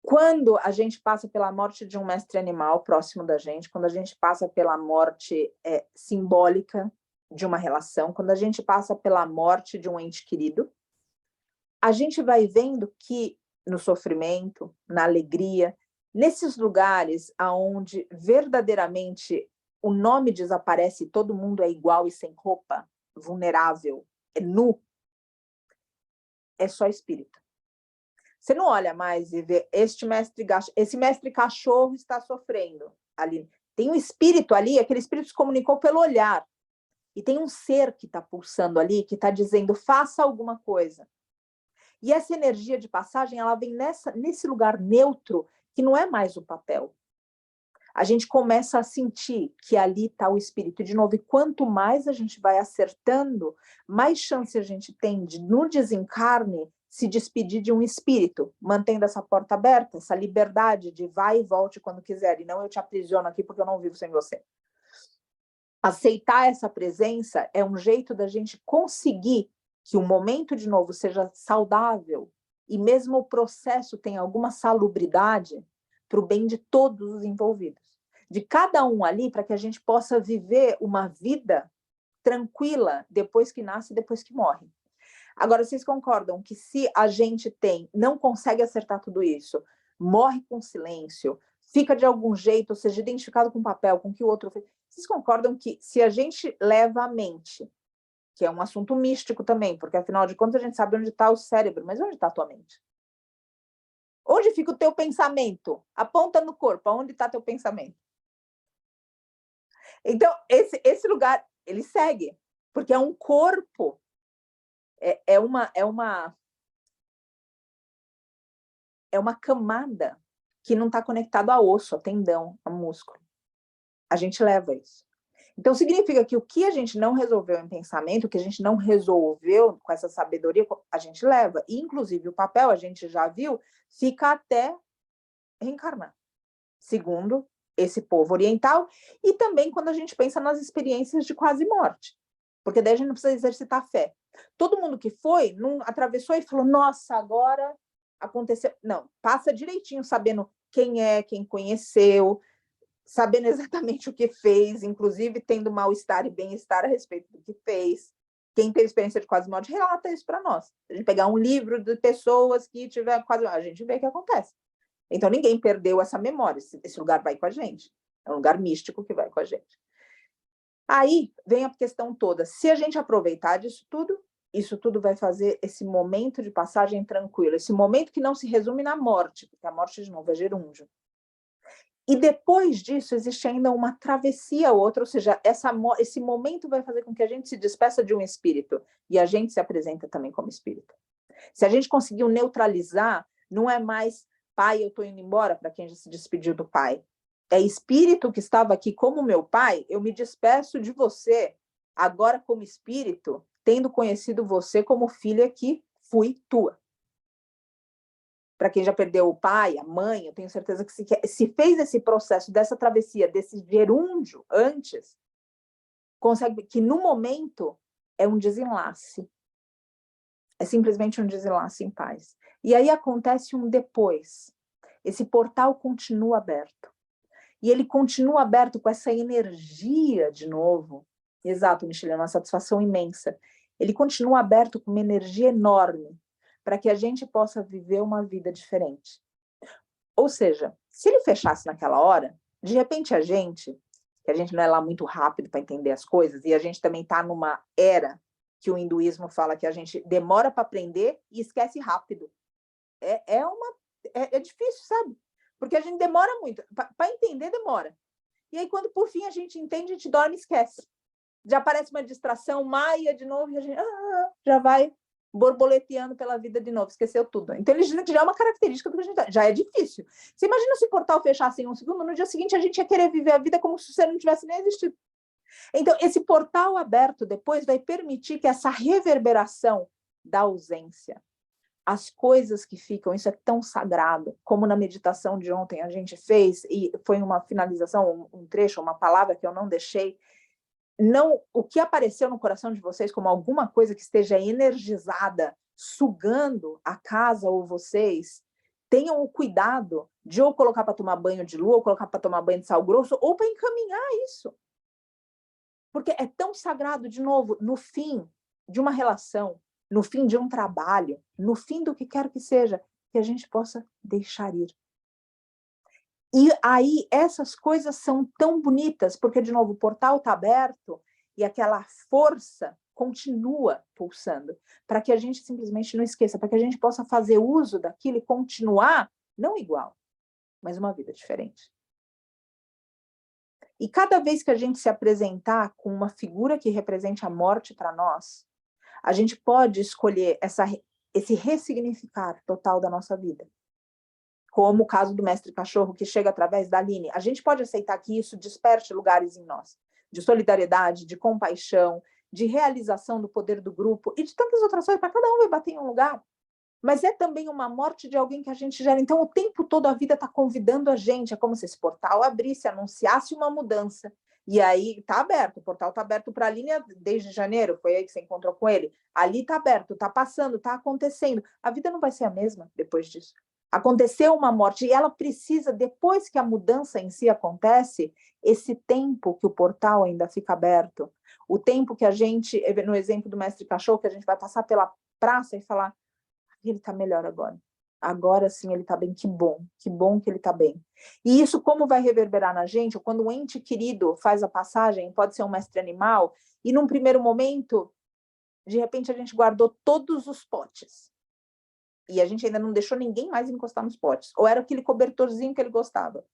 Quando a gente passa pela morte de um mestre animal próximo da gente, quando a gente passa pela morte simbólica de uma relação, quando a gente passa pela morte de um ente querido, a gente vai vendo que no sofrimento, na alegria, nesses lugares onde verdadeiramente o nome desaparece e todo mundo é igual e sem roupa, vulnerável, é nu, é só espírito. Você não olha mais e vê esse mestre cachorro está sofrendo ali. Tem um espírito ali, aquele espírito se comunicou pelo olhar. E tem um ser que está pulsando ali, que está dizendo, faça alguma coisa. E essa energia de passagem, ela vem nesse lugar neutro, que não é mais o papel. A gente começa a sentir que ali está o espírito. E, de novo, e quanto mais a gente vai acertando, mais chance a gente tem de, no desencarne, se despedir de um espírito, mantendo essa porta aberta, essa liberdade de vai e volte quando quiser, e não eu te aprisiono aqui porque eu não vivo sem você. Aceitar essa presença é um jeito da gente conseguir que o momento, de novo, seja saudável e mesmo o processo tenha alguma salubridade para o bem de todos os envolvidos. De cada um ali, para que a gente possa viver uma vida tranquila depois que nasce e depois que morre. Agora, vocês concordam que se a gente não consegue acertar tudo isso, morre com silêncio, fica de algum jeito, ou seja, identificado com o papel, com o que o outro fez, vocês concordam que se a gente leva a mente, que é um assunto místico também, porque afinal de contas a gente sabe onde está o cérebro, mas onde está a tua mente? Onde fica o teu pensamento? Aponta no corpo, aonde está teu pensamento? Então, esse lugar, ele segue, porque é um corpo, é uma camada que não está conectado a osso, a tendão, a músculo. A gente leva isso. Então, significa que o que a gente não resolveu em pensamento, o que a gente não resolveu com essa sabedoria, a gente leva. E, inclusive, o papel, a gente já viu, fica até reencarnar. Segundo esse povo oriental, e também quando a gente pensa nas experiências de quase morte. Porque daí a gente não precisa exercitar a fé. Todo mundo que foi, não atravessou e falou, nossa, agora aconteceu. Não, passa direitinho, sabendo quem é, quem conheceu, sabendo exatamente o que fez, inclusive tendo mal-estar e bem-estar a respeito do que fez. Quem teve experiência de quase morte, relata isso para nós. A gente pegar um livro de pessoas que tiveram quase morte, a gente vê o que acontece. Então, ninguém perdeu essa memória. Esse lugar vai com a gente. É um lugar místico que vai com a gente. Aí vem a questão toda. Se a gente aproveitar disso tudo, isso tudo vai fazer esse momento de passagem tranquilo. Esse momento que não se resume na morte, porque a morte, de novo, é gerúndio. E depois disso, existe ainda uma travessia ou outra, ou seja, esse momento vai fazer com que a gente se despeça de um espírito. E a gente se apresenta também como espírito. Se a gente conseguiu neutralizar, não é mais pai, eu estou indo embora, para quem já se despediu do pai. É espírito que estava aqui como meu pai, eu me despeço de você, agora como espírito, tendo conhecido você como filha que fui tua. Para quem já perdeu o pai, a mãe, eu tenho certeza que se fez esse processo dessa travessia, desse gerúndio antes, consegue que no momento é um desenlace. É simplesmente um desenlace em paz. E aí acontece um depois. Esse portal continua aberto. E ele continua aberto com essa energia de novo. Exato, Michele, é uma satisfação imensa. Ele continua aberto com uma energia enorme para que a gente possa viver uma vida diferente. Ou seja, se ele fechasse naquela hora, de repente a gente, que a gente não é lá muito rápido para entender as coisas, e a gente também está numa era que o hinduísmo fala que a gente demora para aprender e esquece rápido. É difícil, sabe? Porque a gente demora muito. Para entender, demora. E aí, quando por fim a gente entende, a gente dorme e esquece. Já aparece uma distração, maia de novo, e a gente já vai borboleteando pela vida de novo, esqueceu tudo. Então, ele já é uma característica do que a gente já é difícil. Você imagina se o portal fechasse em um segundo, no dia seguinte a gente ia querer viver a vida como se você não tivesse nem existido. Então, esse portal aberto depois vai permitir que essa reverberação da ausência, as coisas que ficam, isso é tão sagrado, como na meditação de ontem a gente fez, e foi uma finalização, um trecho, uma palavra que eu não deixei, não, o que apareceu no coração de vocês como alguma coisa que esteja energizada, sugando a casa ou vocês, tenham o cuidado de ou colocar para tomar banho de lua, ou colocar para tomar banho de sal grosso, ou para encaminhar isso. Porque é tão sagrado, de novo, no fim de uma relação, no fim de um trabalho, no fim do que quer que seja, que a gente possa deixar ir. E aí essas coisas são tão bonitas, porque, de novo, o portal está aberto e aquela força continua pulsando, para que a gente simplesmente não esqueça, para que a gente possa fazer uso daquilo e continuar, não igual, mas uma vida diferente. E cada vez que a gente se apresentar com uma figura que represente a morte para nós, a gente pode escolher esse ressignificar total da nossa vida. Como o caso do mestre cachorro, que chega através da Aline. A gente pode aceitar que isso desperte lugares em nós, de solidariedade, de compaixão, de realização do poder do grupo e de tantas outras coisas, para cada um vai bater em um lugar. Mas é também uma morte de alguém que a gente gera. Então, o tempo todo a vida está convidando a gente. É como se esse portal abrisse, anunciasse uma mudança. E aí está aberto, o portal está aberto para a Aline desde janeiro, foi aí que você encontrou com ele. Ali está aberto, está passando, está acontecendo. A vida não vai ser a mesma depois disso. Aconteceu uma morte e ela precisa, depois que a mudança em si acontece, esse tempo que o portal ainda fica aberto, o tempo que a gente, no exemplo do mestre cachorro, que a gente vai passar pela praça e falar, ele está melhor agora. Agora sim ele está bem, que bom que ele está bem. E isso como vai reverberar na gente? Quando um ente querido faz a passagem, pode ser um mestre animal, e num primeiro momento, de repente a gente guardou todos os potes. E a gente ainda não deixou ninguém mais encostar nos potes. Ou era aquele cobertorzinho que ele gostava.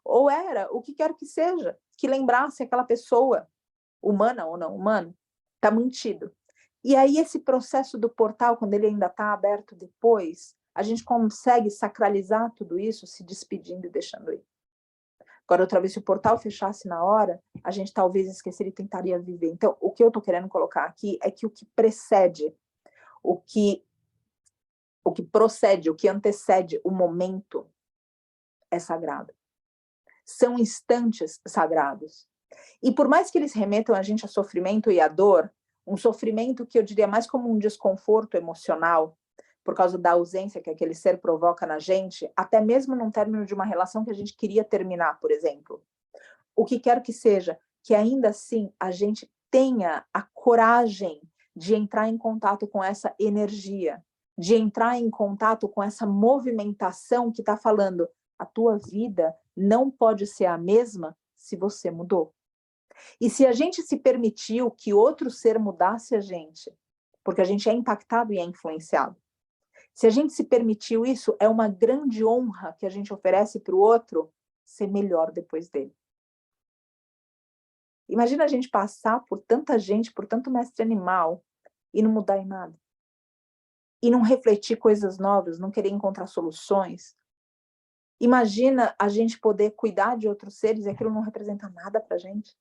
Ou era o que quer que seja, que lembrasse aquela pessoa, humana ou não humana, está mantido. E aí esse processo do portal, quando ele ainda está aberto depois, a gente consegue sacralizar tudo isso, se despedindo e deixando ir. Agora, outra vez, se o portal fechasse na hora, a gente talvez esqueceria e tentaria viver. Então, o que eu estou querendo colocar aqui é que o que precede, o que procede, o que antecede o momento é sagrado. São instantes sagrados. E por mais que eles remetam a gente a sofrimento e a dor, um sofrimento que eu diria mais como um desconforto emocional, por causa da ausência que aquele ser provoca na gente, até mesmo num término de uma relação que a gente queria terminar, por exemplo. O que quer que seja, que ainda assim a gente tenha a coragem de entrar em contato com essa energia, de entrar em contato com essa movimentação que está falando, a tua vida não pode ser a mesma se você mudou. E se a gente se permitiu que outro ser mudasse a gente, porque a gente é impactado e é influenciado, se a gente se permitiu isso, é uma grande honra que a gente oferece para o outro ser melhor depois dele. Imagina a gente passar por tanta gente, por tanto mestre animal, e não mudar em nada. E não refletir coisas novas, não querer encontrar soluções. Imagina a gente poder cuidar de outros seres e aquilo não representa nada pra gente.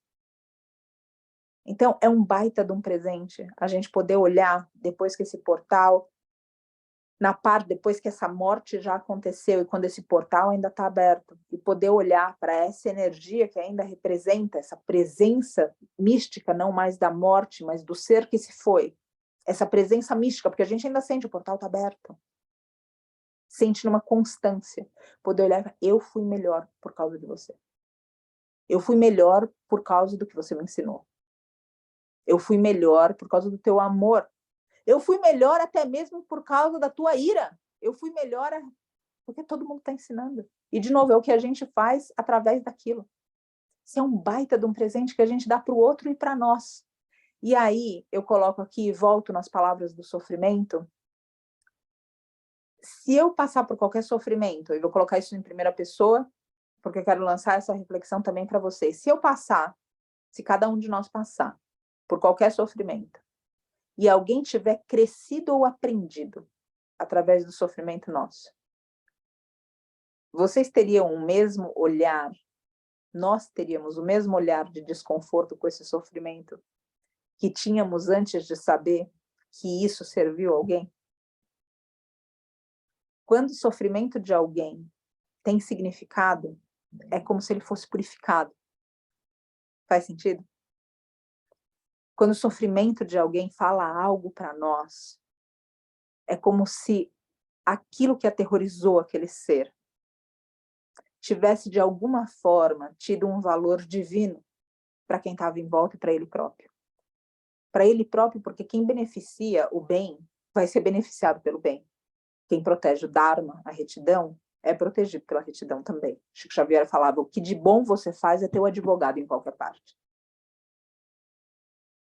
Então, é um baita de um presente a gente poder olhar depois que esse portal, depois que essa morte já aconteceu e quando esse portal ainda está aberto, e poder olhar para essa energia que ainda representa essa presença mística, não mais da morte, mas do ser que se foi. Essa presença mística, porque a gente ainda sente o portal está aberto. Sente numa constância. Poder olhar e falar, eu fui melhor por causa de você. Eu fui melhor por causa do que você me ensinou. Eu fui melhor por causa do teu amor. Eu fui melhor até mesmo por causa da tua ira. Eu fui melhor porque todo mundo está ensinando. E, de novo, é o que a gente faz através daquilo. Isso é um baita de um presente que a gente dá para o outro e para nós. E aí, eu coloco aqui e volto nas palavras do sofrimento. Se eu passar por qualquer sofrimento, eu vou colocar isso em primeira pessoa, porque eu quero lançar essa reflexão também para vocês. Se cada um de nós passar por qualquer sofrimento, e alguém tiver crescido ou aprendido através do sofrimento nosso, vocês teriam o mesmo olhar, nós teríamos o mesmo olhar de desconforto com esse sofrimento que tínhamos antes de saber que isso serviu a alguém? Quando o sofrimento de alguém tem significado, é como se ele fosse purificado. Faz sentido? Quando o sofrimento de alguém fala algo para nós, é como se aquilo que aterrorizou aquele ser tivesse, de alguma forma, tido um valor divino para quem estava em volta e para ele próprio. Para ele próprio, porque quem beneficia o bem vai ser beneficiado pelo bem. Quem protege o Dharma, a retidão, é protegido pela retidão também. Chico Xavier falava, o que de bom você faz é ter o advogado em qualquer parte.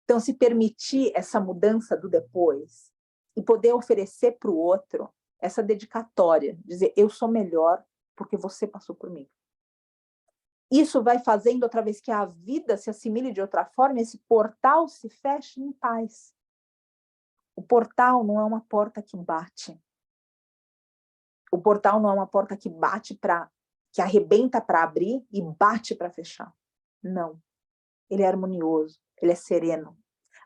Então, se permitir essa mudança do depois e poder oferecer para o outro essa dedicatória, dizer, eu sou melhor porque você passou por mim. Isso vai fazendo, outra vez que a vida se assimile de outra forma, esse portal se feche em paz. O portal não é uma porta que bate. O portal não é uma porta que bate que arrebenta para abrir e bate para fechar. Não. Ele é harmonioso, ele é sereno.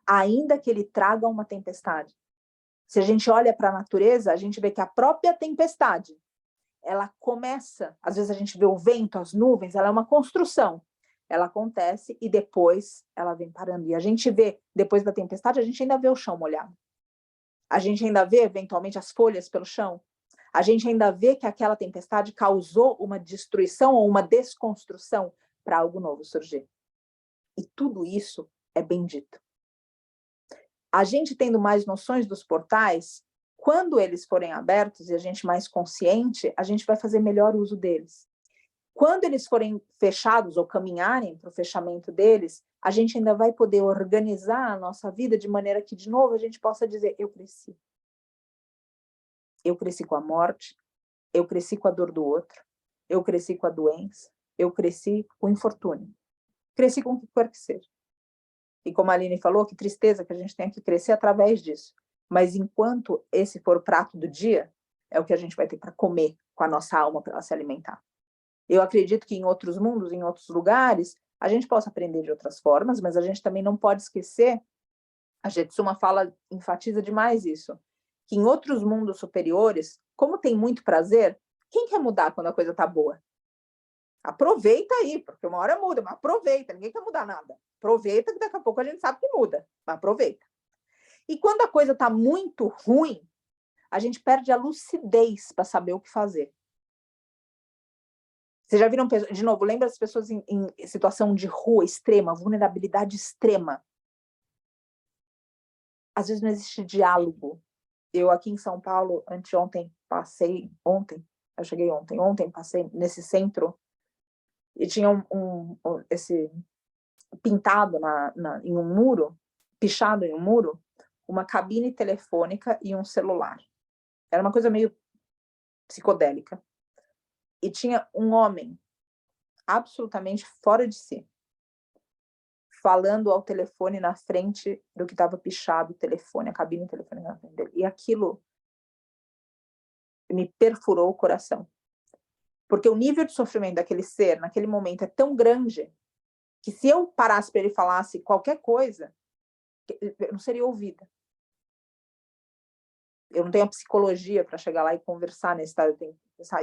Ainda que ele traga uma tempestade. Se a gente olha para a natureza, a gente vê que a própria tempestade, ela começa, às vezes a gente vê o vento, as nuvens, ela é uma construção. Ela acontece e depois ela vem parando. E a gente vê, depois da tempestade, a gente ainda vê o chão molhado. A gente ainda vê, eventualmente, as folhas pelo chão. A gente ainda vê que aquela tempestade causou uma destruição ou uma desconstrução para algo novo surgir. E tudo isso é bendito. A gente tendo mais noções dos portais, quando eles forem abertos e a gente mais consciente, a gente vai fazer melhor uso deles. Quando eles forem fechados ou caminharem para o fechamento deles, a gente ainda vai poder organizar a nossa vida de maneira que, de novo, a gente possa dizer, eu cresci. Eu cresci com a morte, eu cresci com a dor do outro, eu cresci com a doença, eu cresci com o infortúnio. Cresci com o que quer que seja. E como a Aline falou, que tristeza que a gente tem que crescer através disso. Mas enquanto esse for o prato do dia, é o que a gente vai ter para comer com a nossa alma para ela se alimentar. Eu acredito que em outros mundos, em outros lugares, a gente possa aprender de outras formas, mas a gente também não pode esquecer, a Jetsuma enfatiza demais isso, que em outros mundos superiores, como tem muito prazer, quem quer mudar quando a coisa está boa? Aproveita aí, porque uma hora muda, mas aproveita, ninguém quer mudar nada. Aproveita que daqui a pouco a gente sabe que muda, mas aproveita. E quando a coisa está muito ruim, a gente perde a lucidez para saber o que fazer. Vocês já viram, de novo, lembra as pessoas em situação de rua extrema, vulnerabilidade extrema. Às vezes não existe diálogo. Eu aqui em São Paulo, eu cheguei ontem passei nesse centro e tinha esse pintado em um muro, pichado em um muro, uma cabine telefônica e um celular. Era uma coisa meio psicodélica. E tinha um homem absolutamente fora de si, falando ao telefone na frente do que estava pichado o telefone, a cabine telefônica na frente dele. E aquilo me perfurou o coração. Porque o nível de sofrimento daquele ser, naquele momento, é tão grande, que se eu parasse para ele falasse qualquer coisa, eu não seria ouvida. Eu não tenho a psicologia para chegar lá e conversar nesse estado.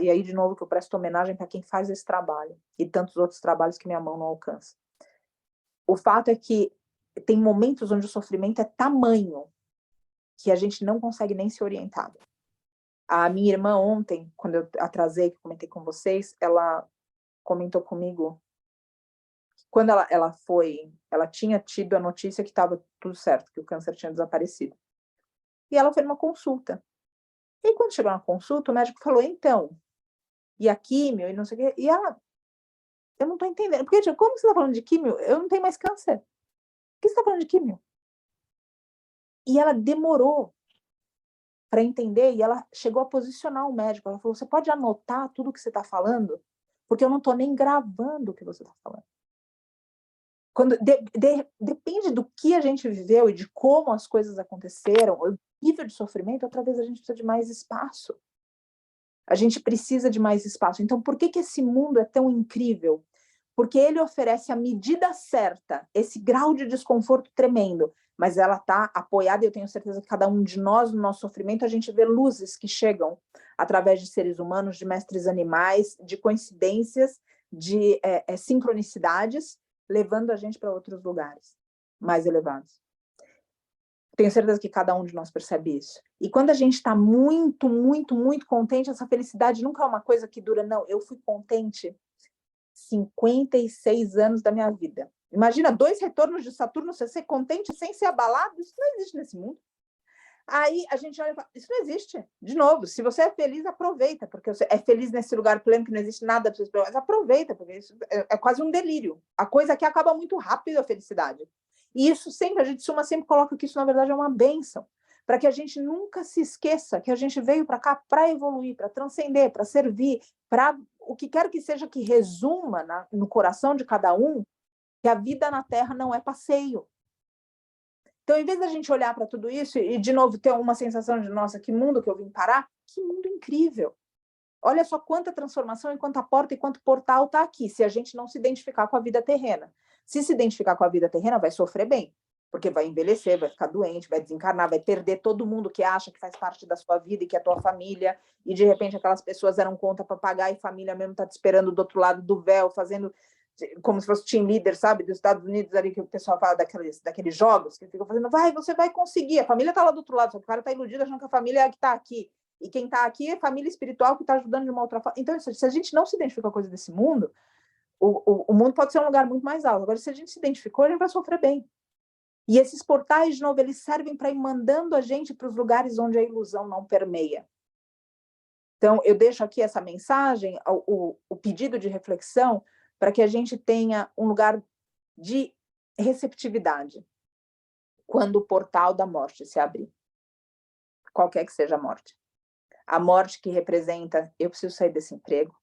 E aí, de novo, que eu presto homenagem para quem faz esse trabalho, e tantos outros trabalhos que minha mão não alcança. O fato é que tem momentos onde o sofrimento é tamanho que a gente não consegue nem se orientar. A minha irmã ontem, quando eu atrasei, que comentei com vocês, ela comentou comigo que quando ela tinha tido a notícia que estava tudo certo, que o câncer tinha desaparecido. E ela foi numa consulta. E quando chegou na consulta, o médico falou, então, e a químio, e não sei o quê. E ela, eu não estou entendendo. Porque, tipo, como você está falando de químio? Eu não tenho mais câncer. Por que você está falando de químio? E ela demorou para entender, e ela chegou a posicionar o médico. Ela falou, você pode anotar tudo que você está falando? Porque eu não estou nem gravando o que você está falando. Depende do que a gente viveu e de como as coisas aconteceram, o nível de sofrimento, outra vez a gente precisa de mais espaço. A gente precisa de mais espaço. Então, por que esse mundo é tão incrível? Porque ele oferece a medida certa, esse grau de desconforto tremendo, mas ela está apoiada, e eu tenho certeza que cada um de nós, no nosso sofrimento, a gente vê luzes que chegam através de seres humanos, de mestres animais, de coincidências, de sincronicidades, levando a gente para outros lugares mais elevados. Tenho certeza que cada um de nós percebe isso. E quando a gente está muito, muito, muito contente, essa felicidade nunca é uma coisa que dura, não. Eu fui contente 56 anos da minha vida. Imagina 2 retornos de Saturno, você ser contente sem ser abalado, isso não existe nesse mundo. Aí a gente olha e fala, isso não existe. De novo, se você é feliz, aproveita, porque você é feliz nesse lugar pleno que não existe nada para você, mas aproveita, porque isso é quase um delírio. A coisa aqui acaba muito rápido, a felicidade. E isso sempre, a gente Suma sempre coloca que isso, na verdade, é uma bênção, para que a gente nunca se esqueça que a gente veio para cá para evoluir, para transcender, para servir, para o que quer que seja que resuma no coração de cada um, que a vida na Terra não é passeio. Então, em vez da gente olhar para tudo isso e, de novo, ter uma sensação de, nossa, que mundo que eu vim parar, que mundo incrível. Olha só quanta transformação e quanta porta e quanto portal está aqui, se a gente não se identificar com a vida terrena. Se identificar com a vida terrena, vai sofrer bem, porque vai envelhecer, vai ficar doente, vai desencarnar, vai perder todo mundo que acha que faz parte da sua vida e que é a tua família, e de repente aquelas pessoas eram conta para pagar e família mesmo está te esperando do outro lado do véu, fazendo como se fosse team leader, sabe, dos Estados Unidos ali, que o pessoal fala daqueles jogos, que ficam fazendo, você vai conseguir, a família está lá do outro lado, só que o cara está iludido achando que a família é a que está aqui. E quem está aqui é família espiritual que está ajudando de uma outra forma. Então, se a gente não se identifica com a coisa desse mundo, o mundo pode ser um lugar muito mais alto. Agora, se a gente se identificou, a gente vai sofrer bem. E esses portais, de novo, eles servem para ir mandando a gente para os lugares onde a ilusão não permeia. Então, eu deixo aqui essa mensagem, o pedido de reflexão, para que a gente tenha um lugar de receptividade quando o portal da morte se abrir. Qualquer que seja a morte. A morte que representa, eu preciso sair desse emprego.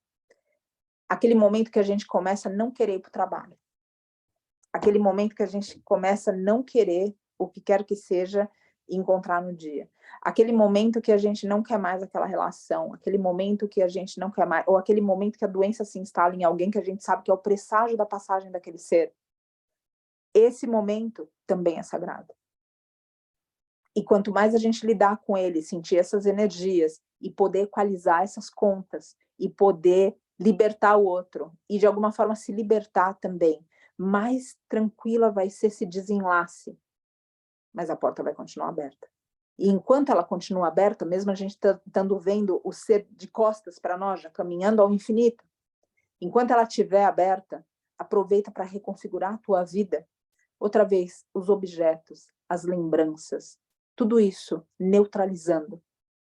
Aquele momento que a gente começa a não querer ir para o trabalho. Aquele momento que a gente começa a não querer o que quer que seja encontrar no dia. Aquele momento que a gente não quer mais aquela relação. Aquele momento que a gente não quer mais, ou aquele momento que a doença se instala em alguém que a gente sabe que é o presságio da passagem daquele ser. Esse momento também é sagrado. E quanto mais a gente lidar com ele, sentir essas energias e poder equalizar essas contas e poder libertar o outro e de alguma forma se libertar também, mais tranquila vai ser esse desenlace. Mas a porta vai continuar aberta. E enquanto ela continua aberta, mesmo a gente estando vendo o ser de costas para nós, já caminhando ao infinito, enquanto ela estiver aberta, aproveita para reconfigurar a tua vida. Outra vez, os objetos, as lembranças, tudo isso neutralizando,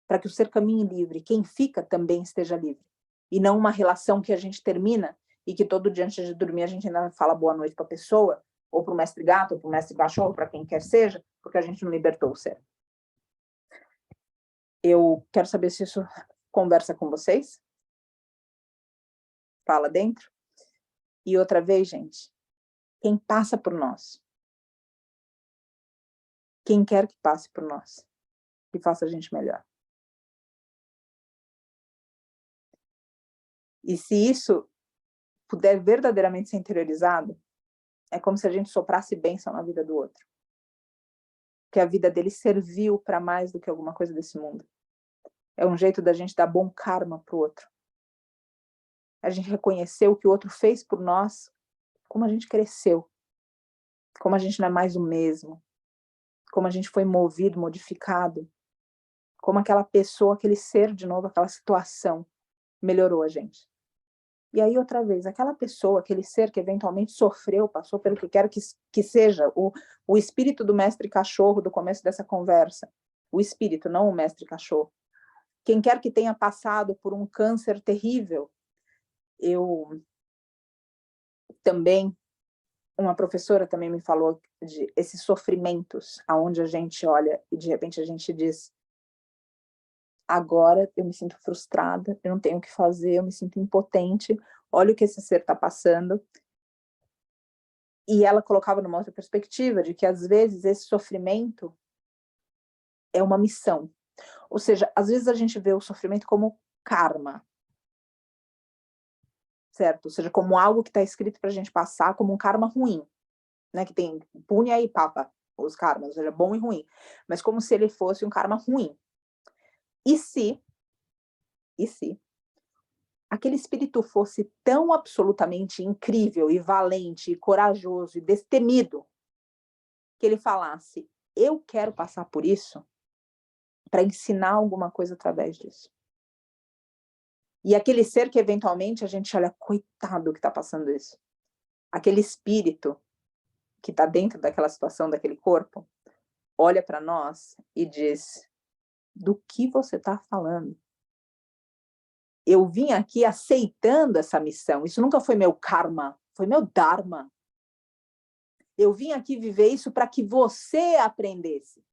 para que o ser caminhe livre, quem fica também esteja livre. E não uma relação que a gente termina e que todo dia antes de dormir a gente ainda fala boa noite para a pessoa, ou para o mestre gato, ou para o mestre cachorro, para quem quer seja, porque a gente não libertou o ser. Eu quero saber se isso conversa com vocês. Fala dentro. E outra vez, gente, quem passa por nós, quem quer que passe por nós, que faça a gente melhor. E se isso puder verdadeiramente ser interiorizado, é como se a gente soprasse bênção na vida do outro. Que a vida dele serviu para mais do que alguma coisa desse mundo. É um jeito da gente dar bom karma para o outro. A gente reconhecer o que o outro fez por nós, como a gente cresceu, como a gente não é mais o mesmo, como a gente foi movido, modificado, como aquela pessoa, aquele ser de novo, aquela situação melhorou a gente. E aí, outra vez, aquela pessoa, aquele ser que eventualmente sofreu, passou pelo que quer que seja, o espírito do mestre cachorro do começo dessa conversa, o espírito, não o mestre cachorro. Quem quer que tenha passado por um câncer terrível, eu também, uma professora também me falou de esses sofrimentos, aonde a gente olha e de repente a gente diz, agora eu me sinto frustrada, eu não tenho o que fazer, eu me sinto impotente, olha o que esse ser está passando. E ela colocava numa outra perspectiva, de que às vezes esse sofrimento é uma missão. Ou seja, às vezes a gente vê o sofrimento como karma, certo? Ou seja, como algo que está escrito para a gente passar, como um karma ruim, né? Que tem punha e papa, os karmas, ou seja, bom e ruim. Mas como se ele fosse um karma ruim. E se aquele espírito fosse tão absolutamente incrível e valente e corajoso e destemido, que ele falasse, eu quero passar por isso para ensinar alguma coisa através disso. E aquele ser que eventualmente a gente olha, coitado que está passando isso. Aquele espírito que está dentro daquela situação, daquele corpo, olha para nós e diz, do que você está falando? Eu vim aqui aceitando essa missão. Isso nunca foi meu karma, foi meu dharma. Eu vim aqui viver isso para que você aprendesse.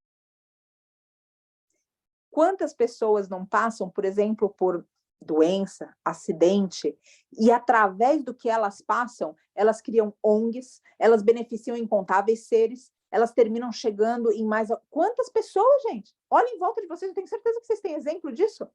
Quantas pessoas não passam, por exemplo, por doença, acidente, e através do que elas passam, elas criam ONGs, elas beneficiam incontáveis seres, elas terminam chegando em mais... Quantas pessoas, gente? Olha em volta de vocês, eu tenho certeza que vocês têm exemplo disso.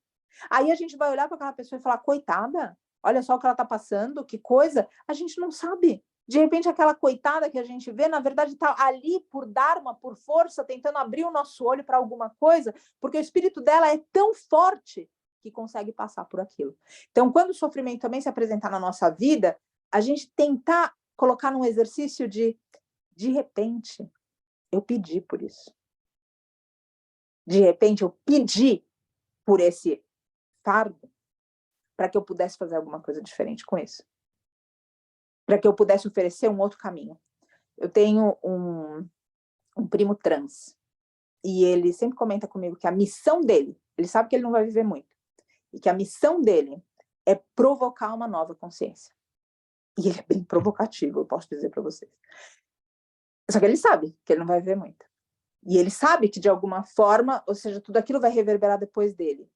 Aí a gente vai olhar para aquela pessoa e falar, coitada, olha só o que ela está passando, que coisa, a gente não sabe. De repente, aquela coitada que a gente vê, na verdade, está ali por dharma, por força, tentando abrir o nosso olho para alguma coisa, porque o espírito dela é tão forte que consegue passar por aquilo. Então, quando o sofrimento também se apresentar na nossa vida, a gente tentar colocar num exercício de repente, eu pedi por isso. De repente, eu pedi por esse fardo para que eu pudesse fazer alguma coisa diferente com isso. Para que eu pudesse oferecer um outro caminho. Eu tenho um primo trans, e ele sempre comenta comigo que a missão dele, ele sabe que ele não vai viver muito, e que a missão dele é provocar uma nova consciência. E ele é bem provocativo, eu posso dizer para vocês. Só que ele sabe que ele não vai viver muito. E ele sabe que, de alguma forma, ou seja, tudo aquilo vai reverberar depois dele.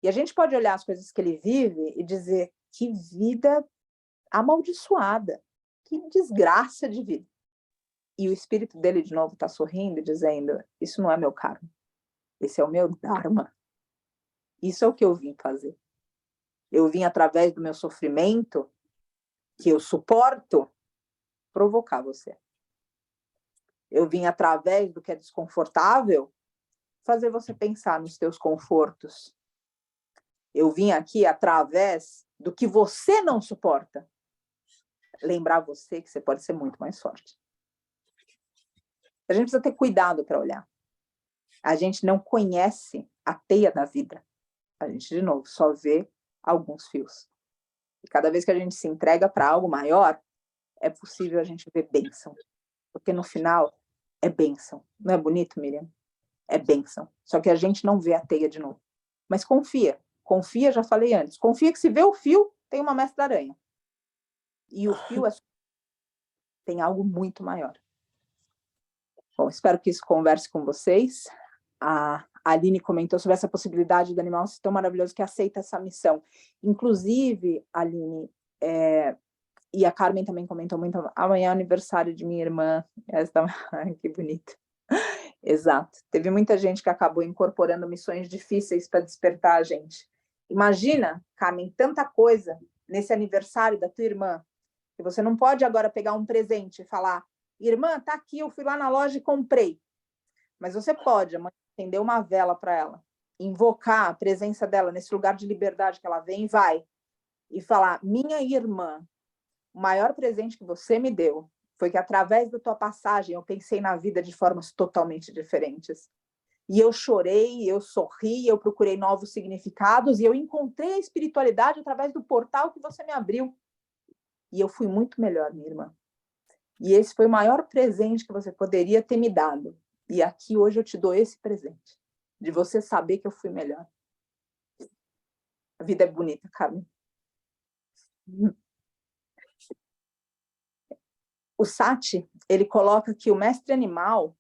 E a gente pode olhar as coisas que ele vive e dizer, que vida amaldiçoada, que desgraça de vida. E o espírito dele, de novo, está sorrindo e dizendo, isso não é meu karma, esse é o meu dharma. Isso é o que eu vim fazer. Eu vim, através do meu sofrimento, que eu suporto, provocar você. Eu vim, através do que é desconfortável, fazer você pensar nos teus confortos. Eu vim aqui, através do que você não suporta, lembrar você que você pode ser muito mais forte. A gente precisa ter cuidado para olhar. A gente não conhece a teia da vida. A gente, de novo, só vê alguns fios. E cada vez que a gente se entrega para algo maior, é possível a gente ver bênção. Porque no final, é bênção. Não é bonito, Miriam? É bênção. Só que a gente não vê a teia de novo. Mas confia. Confia, já falei antes. Confia que se vê o fio, tem uma mestra-aranha. E o fio tem algo muito maior. Bom, espero que isso converse com vocês. A Aline comentou sobre essa possibilidade do animal ser tão maravilhoso que aceita essa missão. Inclusive, Aline, e a Carmen também comentou muito, amanhã é aniversário de minha irmã. Ai, que bonito. Exato. Teve muita gente que acabou incorporando missões difíceis para despertar a gente. Imagina, Carmen, tanta coisa nesse aniversário da tua irmã, que você não pode agora pegar um presente e falar, irmã, tá aqui, eu fui lá na loja e comprei. Mas você pode acender uma vela para ela, invocar a presença dela nesse lugar de liberdade que ela vem e vai, e falar, minha irmã, o maior presente que você me deu foi que através da tua passagem eu pensei na vida de formas totalmente diferentes. E eu chorei, eu sorri, eu procurei novos significados e eu encontrei a espiritualidade através do portal que você me abriu. E eu fui muito melhor, minha irmã. E esse foi o maior presente que você poderia ter me dado. E aqui hoje eu te dou esse presente, de você saber que eu fui melhor. A vida é bonita, Carmen. O Sati, ele coloca que o mestre animal,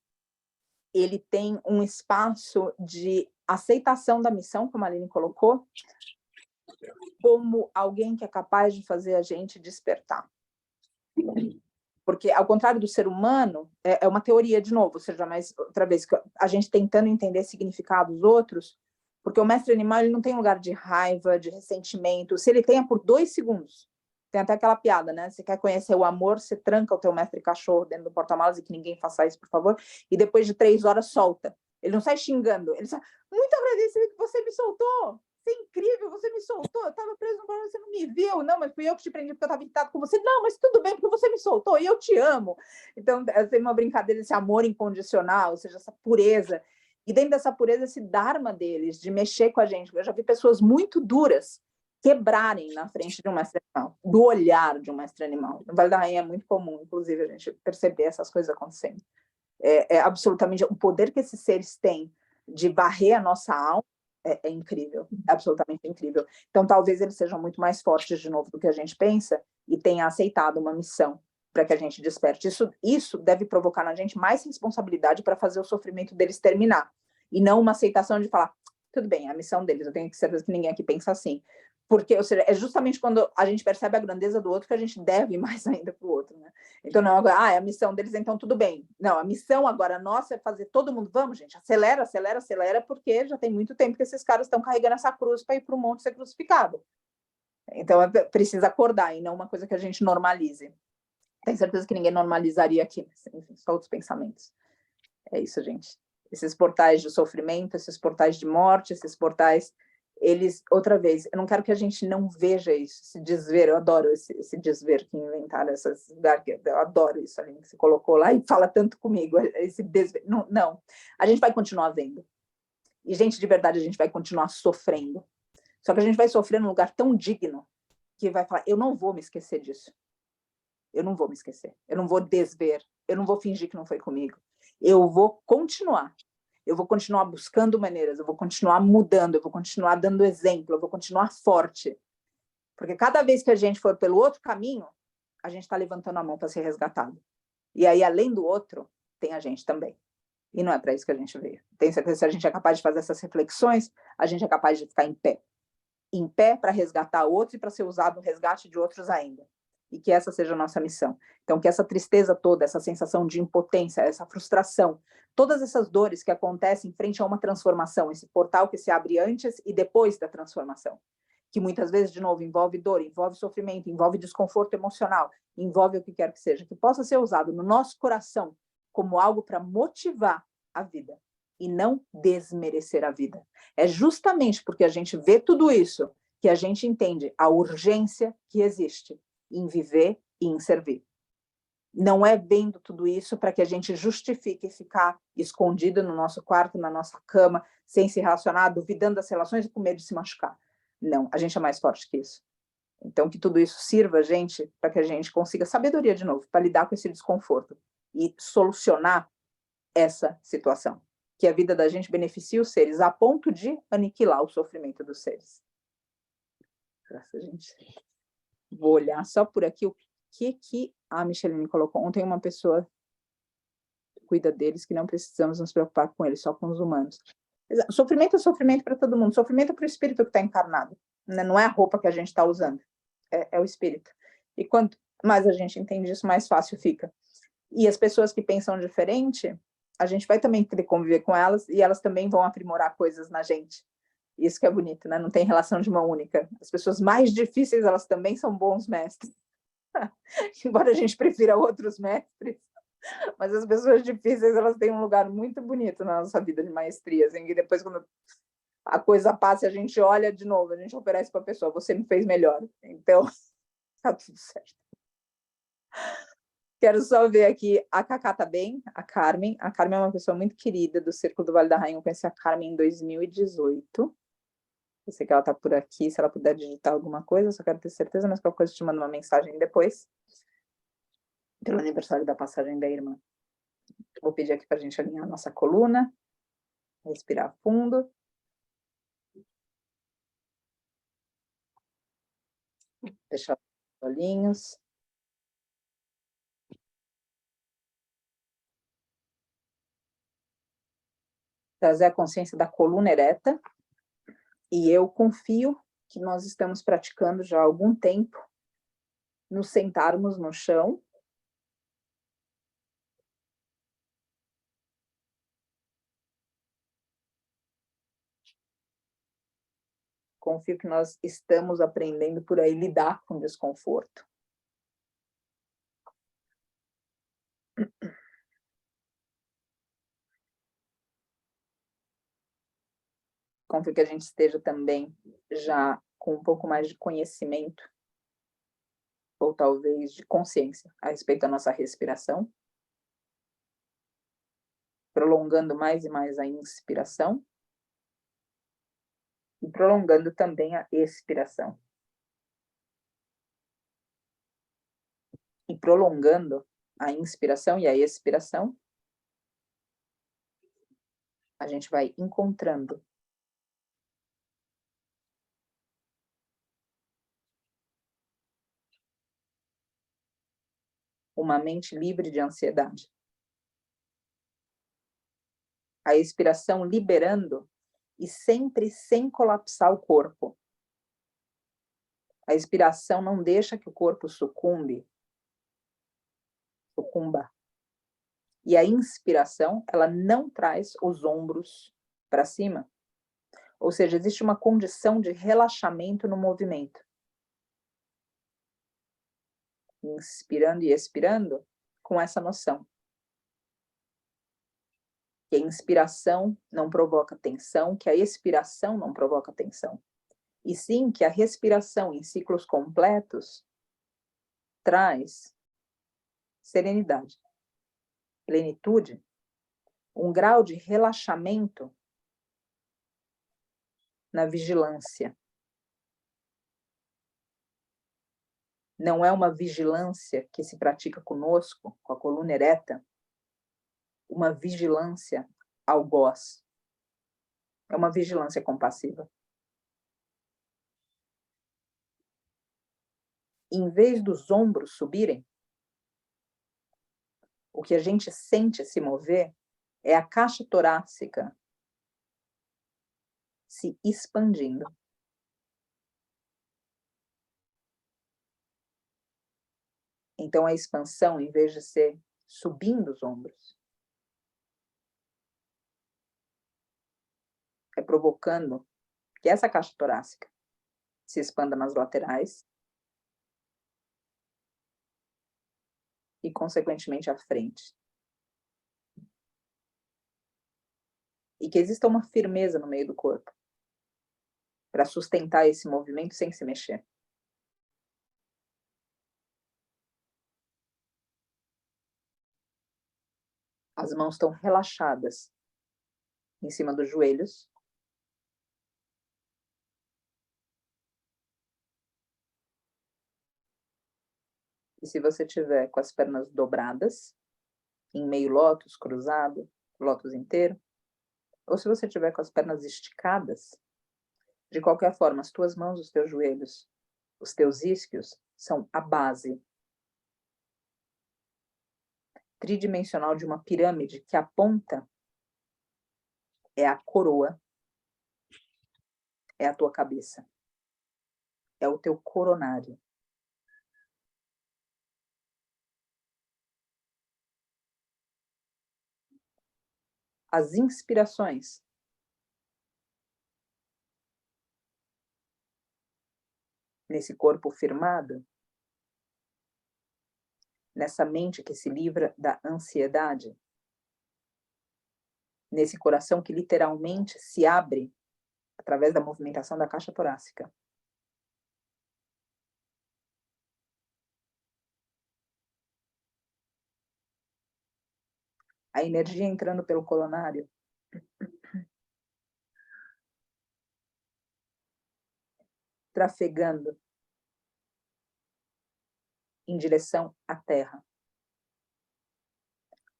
ele tem um espaço de aceitação da missão, como a Aline colocou, como alguém que é capaz de fazer a gente despertar. Porque, ao contrário do ser humano, é uma teoria, de novo, ou seja, mais outra vez, a gente tentando entender significado dos outros, porque o mestre animal ele não tem lugar de raiva, de ressentimento, se ele tem é por 2 segundos. Tem até aquela piada, né? Você quer conhecer o amor, você tranca o teu mestre cachorro dentro do porta-malas e que ninguém faça isso, por favor, e depois de 3 horas solta. Ele não sai xingando, ele sai, muito agradecido que você me soltou. Isso é incrível, você me soltou, eu estava preso no problema, você não me viu. Não, mas fui eu que te prendi porque eu estava irritado com você. Não, mas tudo bem, porque você me soltou e eu te amo. Então, tem uma brincadeira, esse amor incondicional, ou seja, essa pureza. E dentro dessa pureza, esse dharma deles, de mexer com a gente. Eu já vi pessoas muito duras quebrarem na frente de um mestre animal, do olhar de um mestre animal. No Vale da Rainha é muito comum, inclusive, a gente perceber essas coisas acontecendo. É absolutamente o poder que esses seres têm de varrer a nossa alma é incrível, é absolutamente incrível. Então, talvez eles sejam muito mais fortes de novo do que a gente pensa e tenha aceitado uma missão para que a gente desperte. Isso deve provocar na gente mais responsabilidade para fazer o sofrimento deles terminar e não uma aceitação de falar, tudo bem, é a missão deles, eu tenho certeza que ninguém aqui pensa assim. Porque, ou seja, é justamente quando a gente percebe a grandeza do outro que a gente deve mais ainda para o outro, né? Então, não, é a missão deles, então tudo bem. Não, a missão agora nossa é fazer todo mundo, vamos, gente, acelera, acelera, acelera, porque já tem muito tempo que esses caras estão carregando essa cruz para ir para o monte ser crucificado. Então, precisa acordar, e não uma coisa que a gente normalize. Tenho certeza que ninguém normalizaria aqui, enfim, só outros pensamentos. É isso, gente. Esses portais de sofrimento, esses portais de morte, esses portais... Eles, outra vez, eu não quero que a gente não veja isso, esse desver, eu adoro esse desver que inventaram essas, eu adoro isso, ali, que você colocou lá e fala tanto comigo, esse desver, não, a gente vai continuar vendo, e gente, de verdade, a gente vai continuar sofrendo, só que a gente vai sofrer num lugar tão digno, que vai falar, eu não vou me esquecer disso, eu não vou me esquecer, eu não vou desver, eu não vou fingir que não foi comigo, eu vou continuar buscando maneiras, eu vou continuar mudando, eu vou continuar dando exemplo, eu vou continuar forte. Porque cada vez que a gente for pelo outro caminho, a gente está levantando a mão para ser resgatado. E aí, além do outro, tem a gente também. E não é para isso que a gente veio. Tenho certeza que se a gente é capaz de fazer essas reflexões, a gente é capaz de ficar em pé. Em pé para resgatar outros e para ser usado no resgate de outros ainda. E que essa seja a nossa missão. Então, que essa tristeza toda, essa sensação de impotência, essa frustração, todas essas dores que acontecem em frente a uma transformação, esse portal que se abre antes e depois da transformação, que muitas vezes, de novo, envolve dor, envolve sofrimento, envolve desconforto emocional, envolve o que quer que seja, que possa ser usado no nosso coração como algo para motivar a vida e não desmerecer a vida. É justamente porque a gente vê tudo isso que a gente entende a urgência que existe em viver e em servir. Não é vendo tudo isso para que a gente justifique ficar escondido no nosso quarto, na nossa cama, sem se relacionar, duvidando das relações e com medo de se machucar. Não, a gente é mais forte que isso. Então, que tudo isso sirva a gente para que a gente consiga sabedoria de novo, para lidar com esse desconforto e solucionar essa situação. Que a vida da gente beneficie os seres a ponto de aniquilar o sofrimento dos seres. Graças a gente. Vou olhar só por aqui o que a Micheline colocou. Ontem uma pessoa cuida deles, que não precisamos nos preocupar com eles, só com os humanos. Sofrimento é sofrimento para todo mundo. Sofrimento é para o espírito que está encarnado. Não é a roupa que a gente está usando. É o espírito. E quanto mais a gente entende isso, mais fácil fica. E as pessoas que pensam diferente, a gente vai também ter que conviver com elas e elas também vão aprimorar coisas na gente. Isso que é bonito, né? Não tem relação de mão única. As pessoas mais difíceis, elas também são bons mestres. Embora a gente prefira outros mestres, mas as pessoas difíceis, elas têm um lugar muito bonito na nossa vida de maestria, assim, que depois, quando a coisa passa, a gente olha de novo, a gente oferece para a pessoa, você me fez melhor. Então, tá tudo certo. Quero só ver aqui, a Cacá tá bem, a Carmen. A Carmen é uma pessoa muito querida do Círculo do Vale da Rainha. Eu conheci a Carmen em 2018. Eu sei que ela tá por aqui, se ela puder digitar alguma coisa, só quero ter certeza, mas qualquer coisa eu te mando uma mensagem depois. Pelo aniversário da passagem da irmã. Vou pedir aqui pra gente alinhar a nossa coluna. Respirar fundo. Fechar os olhinhos. Trazer a consciência da coluna ereta. E eu confio que nós estamos praticando já há algum tempo nos sentarmos no chão. Confio que nós estamos aprendendo por aí lidar com desconforto. Confio que a gente esteja também já com um pouco mais de conhecimento, ou talvez de consciência, a respeito da nossa respiração. Prolongando mais e mais a inspiração. E prolongando também a expiração. E prolongando a inspiração e a expiração, a gente vai encontrando uma mente livre de ansiedade. A expiração liberando e sempre sem colapsar o corpo. A expiração não deixa que o corpo sucumba. E a inspiração, ela não traz os ombros para cima. Ou seja, existe uma condição de relaxamento no movimento. Inspirando e expirando com essa noção. Que a inspiração não provoca tensão, que a expiração não provoca tensão. E sim que a respiração em ciclos completos traz serenidade, plenitude, um grau de relaxamento na vigilância. Não é uma vigilância que se pratica conosco, com a coluna ereta, uma vigilância algoz. É uma vigilância compassiva. Em vez dos ombros subirem, o que a gente sente se mover é a caixa torácica se expandindo. Então, a expansão, em vez de ser subindo os ombros, é provocando que essa caixa torácica se expanda nas laterais e, consequentemente, à frente. E que exista uma firmeza no meio do corpo para sustentar esse movimento sem se mexer. As mãos estão relaxadas em cima dos joelhos. E se você tiver com as pernas dobradas, em meio lótus, cruzado, lótus inteiro, ou se você tiver com as pernas esticadas, de qualquer forma, as tuas mãos, os teus joelhos, os teus isquios são a base tridimensional de uma pirâmide que a ponta é a coroa, é a tua cabeça, é o teu coronário. As inspirações nesse corpo firmado, nessa mente que se livra da ansiedade, nesse coração que literalmente se abre através da movimentação da caixa torácica. A energia entrando pelo coronário, trafegando em direção à Terra.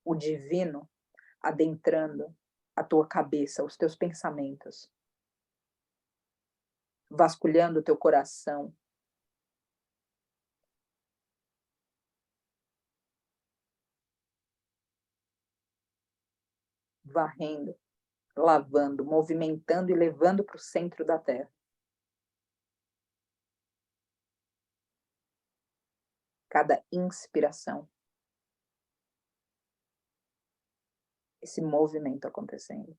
O divino adentrando a tua cabeça, os teus pensamentos, vasculhando o teu coração, varrendo, lavando, movimentando e levando para o centro da Terra. Cada inspiração, esse movimento acontecendo.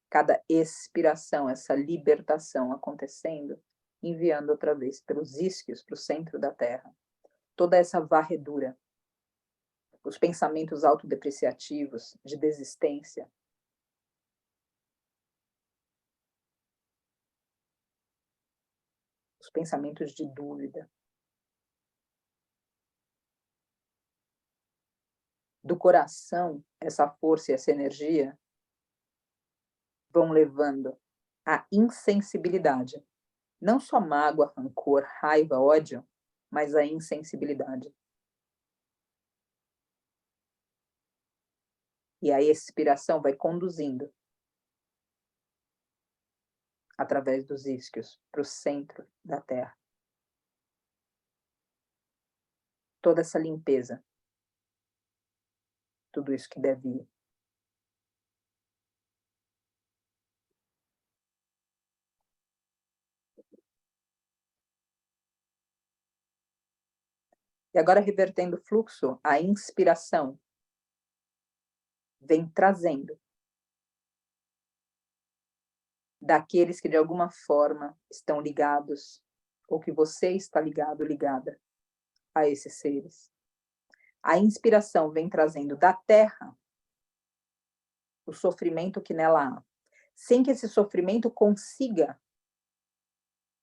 Cada expiração, essa libertação acontecendo, enviando outra vez pelos isquios para o centro da Terra. Toda essa varredura, os pensamentos autodepreciativos, de desistência, os pensamentos de dúvida, do coração, essa força e essa energia vão levando a insensibilidade. Não só mágoa, rancor, raiva, ódio, mas a insensibilidade. E a expiração vai conduzindo através dos isquios para o centro da Terra. Toda essa limpeza. Tudo isso que deve ir. E agora, revertendo o fluxo, a inspiração vem trazendo daqueles que de alguma forma estão ligados, ou que você está ligado, ligada a esses seres. A inspiração vem trazendo da Terra o sofrimento que nela há, sem que esse sofrimento consiga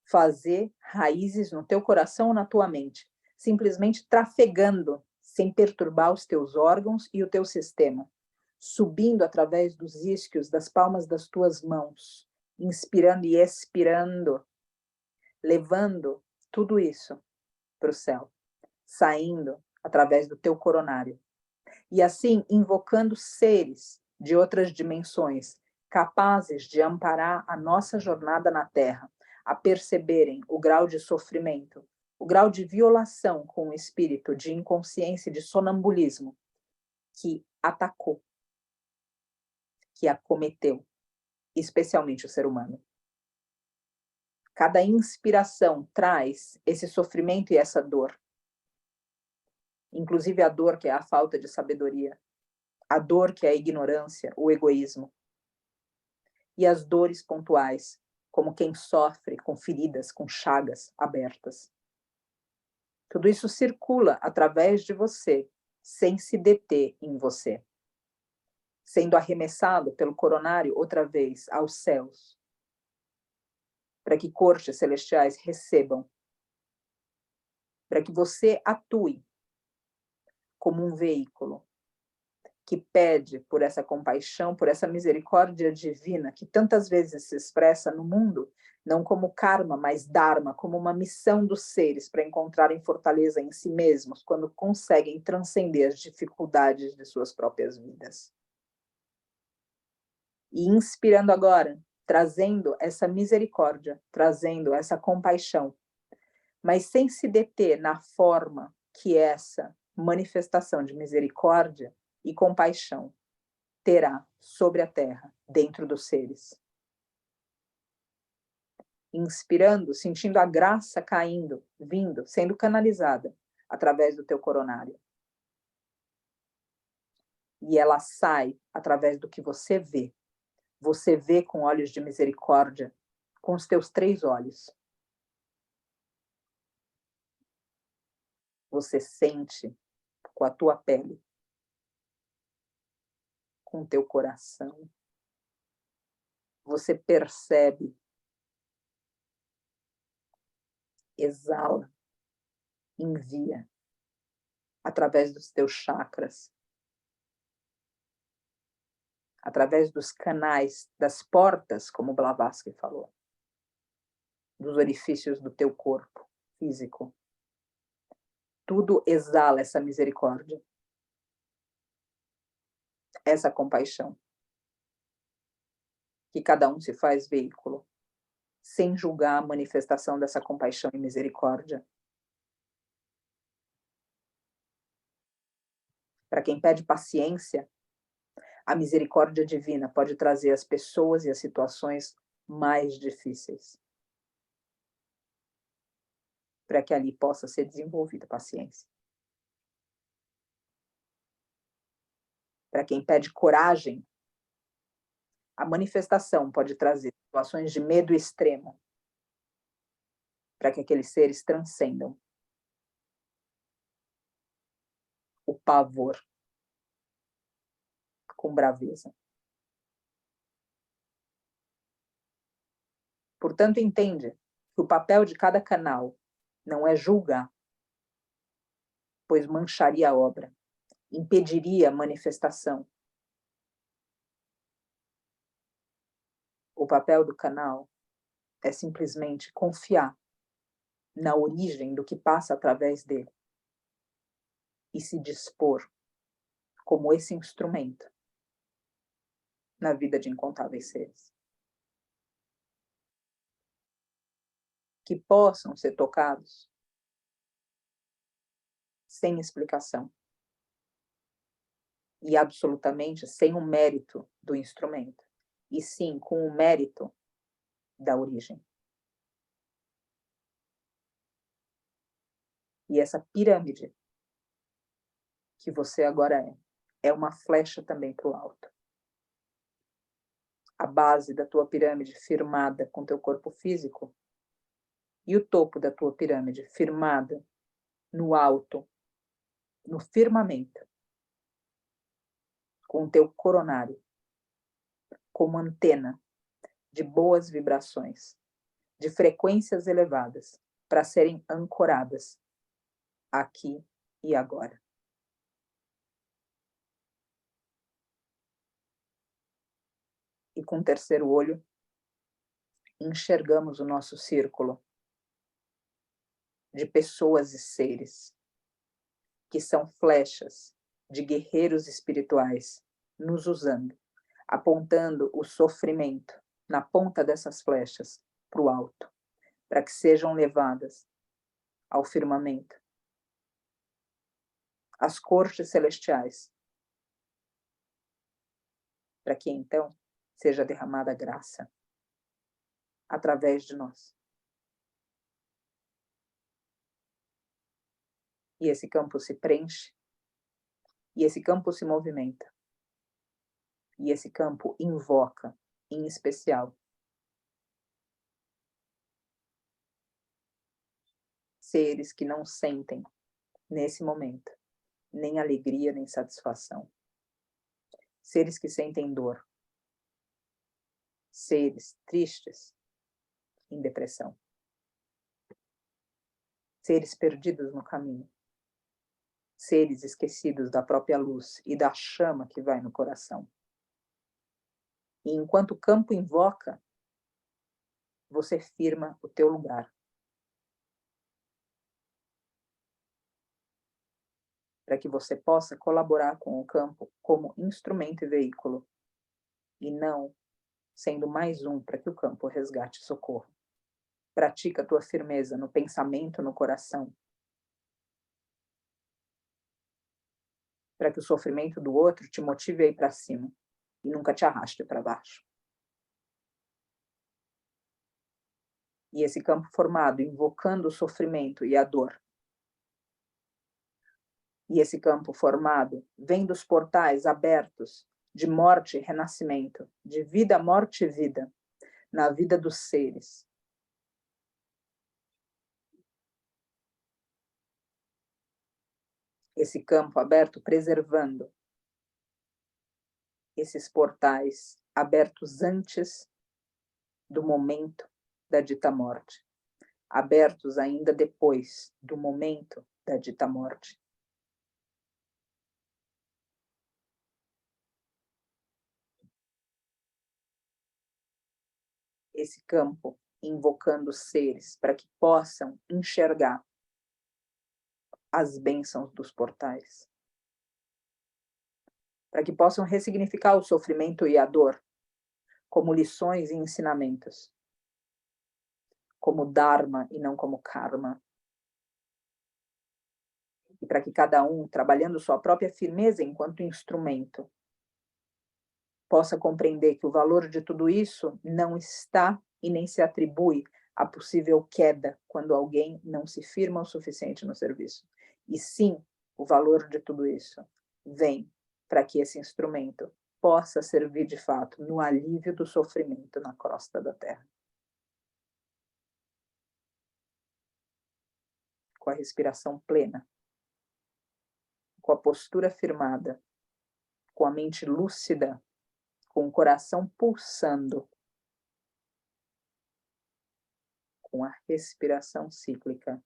fazer raízes no teu coração ou na tua mente, simplesmente trafegando, sem perturbar os teus órgãos e o teu sistema, subindo através dos isquios das palmas das tuas mãos, inspirando e expirando, levando tudo isso para o céu, saindo através do teu coronário. E assim, invocando seres de outras dimensões, capazes de amparar a nossa jornada na Terra, a perceberem o grau de sofrimento, o grau de violação com o espírito, de inconsciência e de sonambulismo que atacou, que acometeu, especialmente o ser humano. Cada inspiração traz esse sofrimento e essa dor. Inclusive a dor que é a falta de sabedoria, a dor que é a ignorância, o egoísmo. E as dores pontuais, como quem sofre com feridas, com chagas abertas. Tudo isso circula através de você, sem se deter em você. Sendo arremessado pelo coronário outra vez aos céus, para que cortes celestiais recebam, para que você atue como um veículo que pede por essa compaixão, por essa misericórdia divina que tantas vezes se expressa no mundo, não como karma, mas dharma, como uma missão dos seres para encontrarem fortaleza em si mesmos quando conseguem transcender as dificuldades de suas próprias vidas. E inspirando agora, trazendo essa misericórdia, trazendo essa compaixão, mas sem se deter na forma que essa manifestação de misericórdia e compaixão terá sobre a Terra, dentro dos seres. Inspirando, sentindo a graça caindo, vindo, sendo canalizada através do teu coronário. E ela sai através do que você vê. Você vê com olhos de misericórdia com os teus 3 olhos. Você sente com a tua pele, com o teu coração. Você percebe, exala, envia, através dos teus chakras, através dos canais, das portas, como Blavatsky falou, dos orifícios do teu corpo físico. Tudo exala essa misericórdia, essa compaixão, que cada um se faz veículo, sem julgar a manifestação dessa compaixão e misericórdia. Para quem pede paciência, a misericórdia divina pode trazer as pessoas e as situações mais difíceis, para que ali possa ser desenvolvida a paciência. Para quem pede coragem, a manifestação pode trazer situações de medo extremo, para que aqueles seres transcendam o pavor com braveza. Portanto, entende que o papel de cada canal não é julgar, pois mancharia a obra, impediria a manifestação. O papel do canal é simplesmente confiar na origem do que passa através dele e se dispor como esse instrumento na vida de incontáveis seres. Que possam ser tocados sem explicação e absolutamente sem o mérito do instrumento, e sim com o mérito da origem. E essa pirâmide que você agora é uma flecha também para o alto. A base da tua pirâmide firmada com teu corpo físico e o topo da tua pirâmide firmada no alto, no firmamento, com o teu coronário, como antena de boas vibrações, de frequências elevadas, para serem ancoradas aqui e agora. E com o terceiro olho, enxergamos o nosso círculo de pessoas e seres que são flechas de guerreiros espirituais nos usando, apontando o sofrimento na ponta dessas flechas para o alto, para que sejam levadas ao firmamento, às cortes celestiais, para que então seja derramada graça através de nós. E esse campo se preenche, e esse campo se movimenta, e esse campo invoca, em especial, seres que não sentem, nesse momento, nem alegria, nem satisfação. Seres que sentem dor. Seres tristes, em depressão. Seres perdidos no caminho. Seres esquecidos da própria luz e da chama que vai no coração. E enquanto o campo invoca, você firma o teu lugar. Para que você possa colaborar com o campo como instrumento e veículo, e não sendo mais um para que o campo resgate socorro. Pratica a tua firmeza no pensamento, no coração, para que o sofrimento do outro te motive a ir para cima e nunca te arraste para baixo. E esse campo formado, invocando o sofrimento e a dor, e esse campo formado vem dos portais abertos de morte e renascimento, de vida, morte e vida, na vida dos seres. Esse campo aberto preservando esses portais abertos antes do momento da dita morte, abertos ainda depois do momento da dita morte. Esse campo invocando seres para que possam enxergar as bênçãos dos portais, para que possam ressignificar o sofrimento e a dor como lições e ensinamentos, como dharma e não como karma. E para que cada um, trabalhando sua própria firmeza enquanto instrumento, possa compreender que o valor de tudo isso não está e nem se atribui à possível queda quando alguém não se firma o suficiente no serviço. E sim, o valor de tudo isso vem para que esse instrumento possa servir de fato no alívio do sofrimento na crosta da Terra. Com a respiração plena, com a postura firmada, com a mente lúcida, com o coração pulsando, com a respiração cíclica.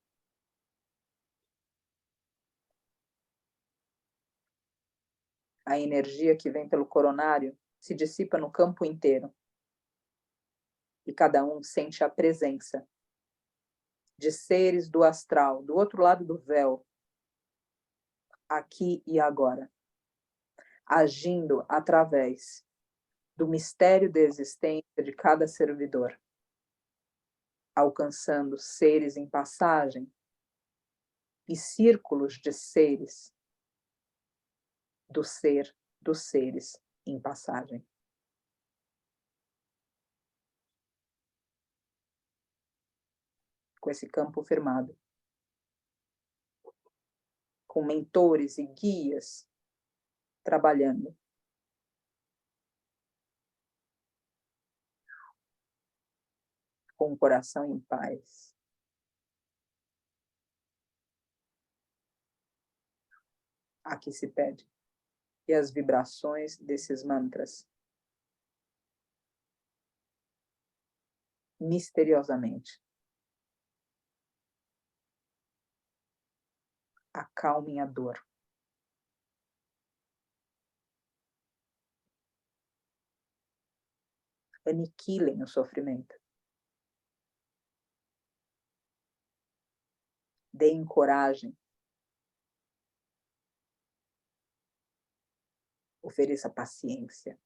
A energia que vem pelo coronário se dissipa no campo inteiro. E cada um sente a presença de seres do astral, do outro lado do véu, aqui e agora, agindo através do mistério da existência de cada servidor, alcançando seres em passagem e círculos de seres do ser dos seres em passagem. Com esse campo firmado, com mentores e guias trabalhando, com o coração em paz. Aqui se pede que as vibrações desses mantras misteriosamente acalmem a dor, aniquilem o sofrimento, deem coragem, ofereça paciência,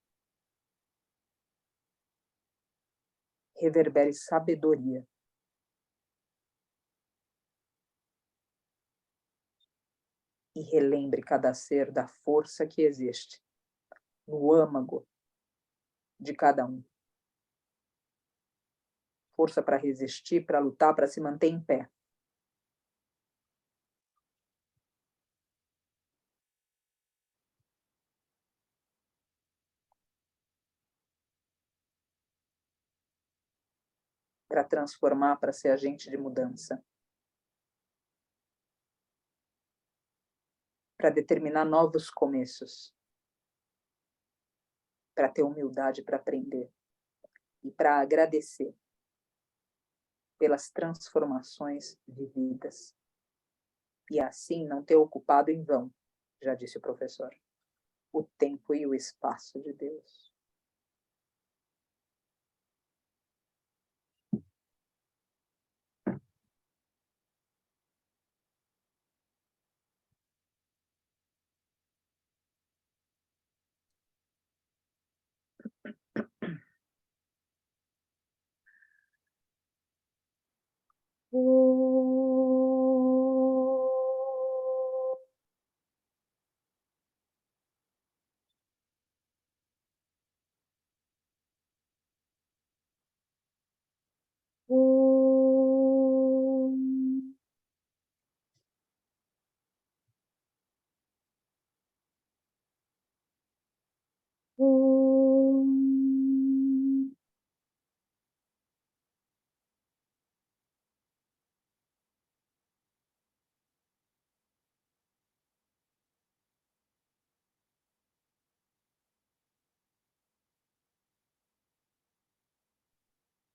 reverbere sabedoria, e relembre cada ser da força que existe no âmago de cada um. Força para resistir, para lutar, para se manter em pé. Para transformar, para ser agente de mudança. Para determinar novos começos. Para ter humildade para aprender. E para agradecer pelas transformações vividas. E assim não ter ocupado em vão, já disse o professor, o tempo e o espaço de Deus.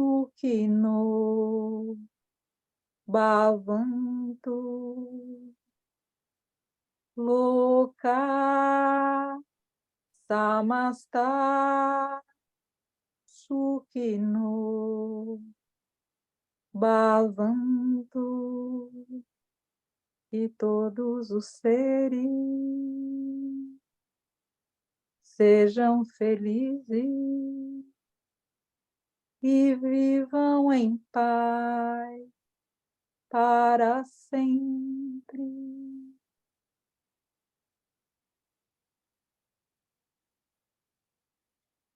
Sukhino Bhavantu Loka Samasta Sukhino Bhavantu, e todos os seres sejam felizes e vivam em paz para sempre.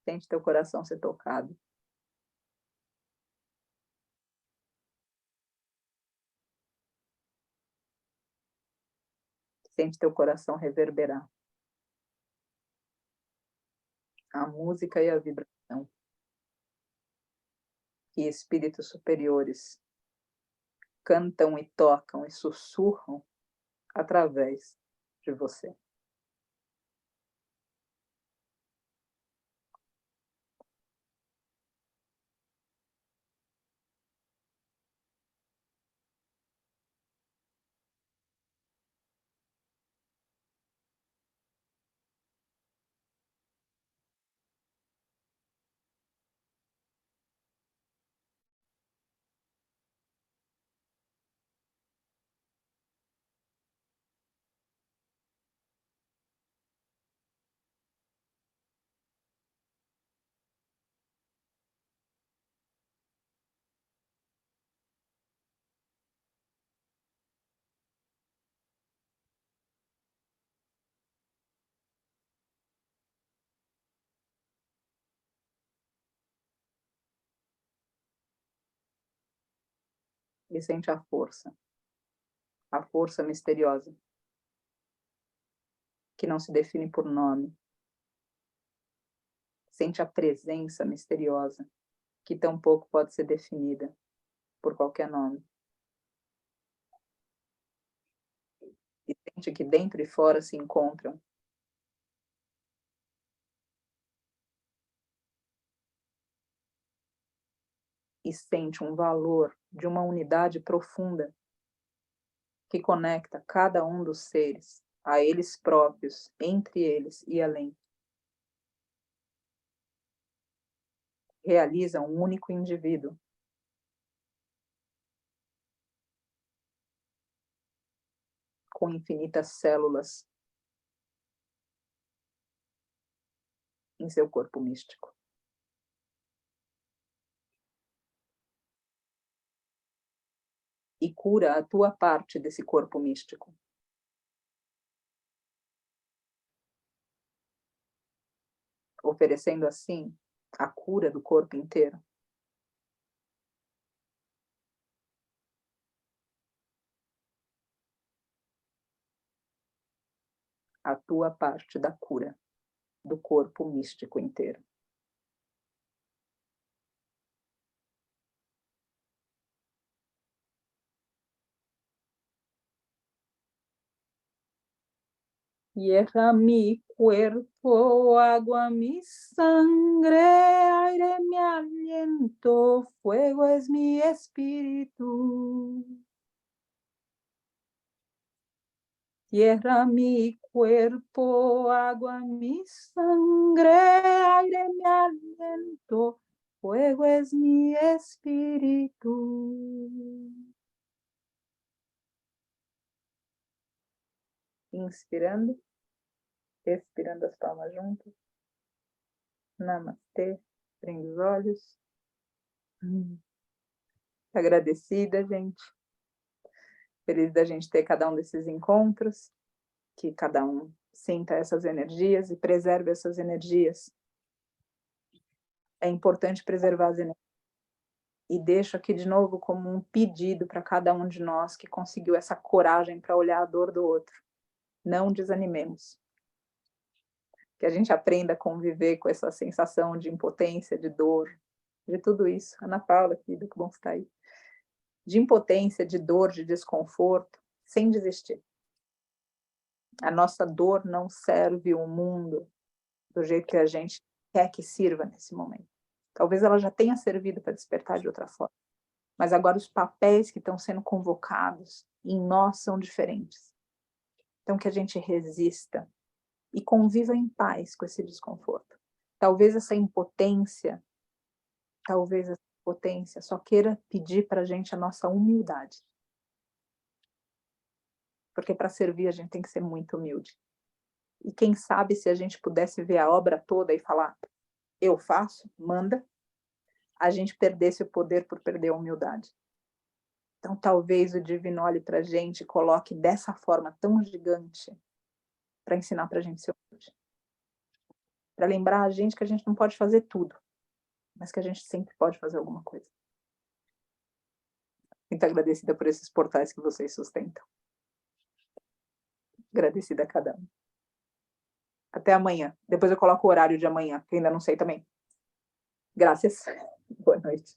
Sente teu coração ser tocado. Sente teu coração reverberar. A música e a vibração que espíritos superiores cantam e tocam e sussurram através de você. E sente a força misteriosa, que não se define por nome. Sente a presença misteriosa, que tampouco pode ser definida por qualquer nome. E sente que dentro e fora se encontram. E sente um valor de uma unidade profunda que conecta cada um dos seres a eles próprios, entre eles e além. Realiza um único indivíduo. Com infinitas células em seu corpo místico. E cura a tua parte desse corpo místico. Oferecendo assim a cura do corpo inteiro. A tua parte da cura do corpo místico inteiro. Tierra mi cuerpo, agua mi sangre, aire mi aliento, fuego es mi espíritu. Tierra mi cuerpo, agua mi sangre, aire mi aliento, fuego es mi espíritu. Inspirando, expirando as palmas juntas. Namastê, prende os olhos. Agradecida, gente. Feliz da gente ter cada um desses encontros, que cada um sinta essas energias e preserve essas energias. É importante preservar as energias. E deixo aqui de novo como um pedido para cada um de nós que conseguiu essa coragem para olhar a dor do outro. Não desanimemos. Que a gente aprenda a conviver com essa sensação de impotência, de dor, de tudo isso. Ana Paula, querida, que bom estar aí. De impotência, de dor, de desconforto, sem desistir. A nossa dor não serve o mundo do jeito que a gente quer que sirva nesse momento. Talvez ela já tenha servido para despertar de outra forma. Mas agora os papéis que estão sendo convocados em nós são diferentes. Então que a gente resista e conviva em paz com esse desconforto. Talvez essa impotência só queira pedir para a gente a nossa humildade. Porque para servir a gente tem que ser muito humilde. E quem sabe se a gente pudesse ver a obra toda e falar, eu faço, manda, a gente perdesse o poder por perder a humildade. Então talvez o divino olhe para a gente e coloque dessa forma tão gigante para ensinar para a gente ser humilde. Para lembrar a gente que a gente não pode fazer tudo, mas que a gente sempre pode fazer alguma coisa. Muito agradecida por esses portais que vocês sustentam. Agradecida a cada um. Até amanhã. Depois eu coloco o horário de amanhã, que ainda não sei também. Graças. Boa noite.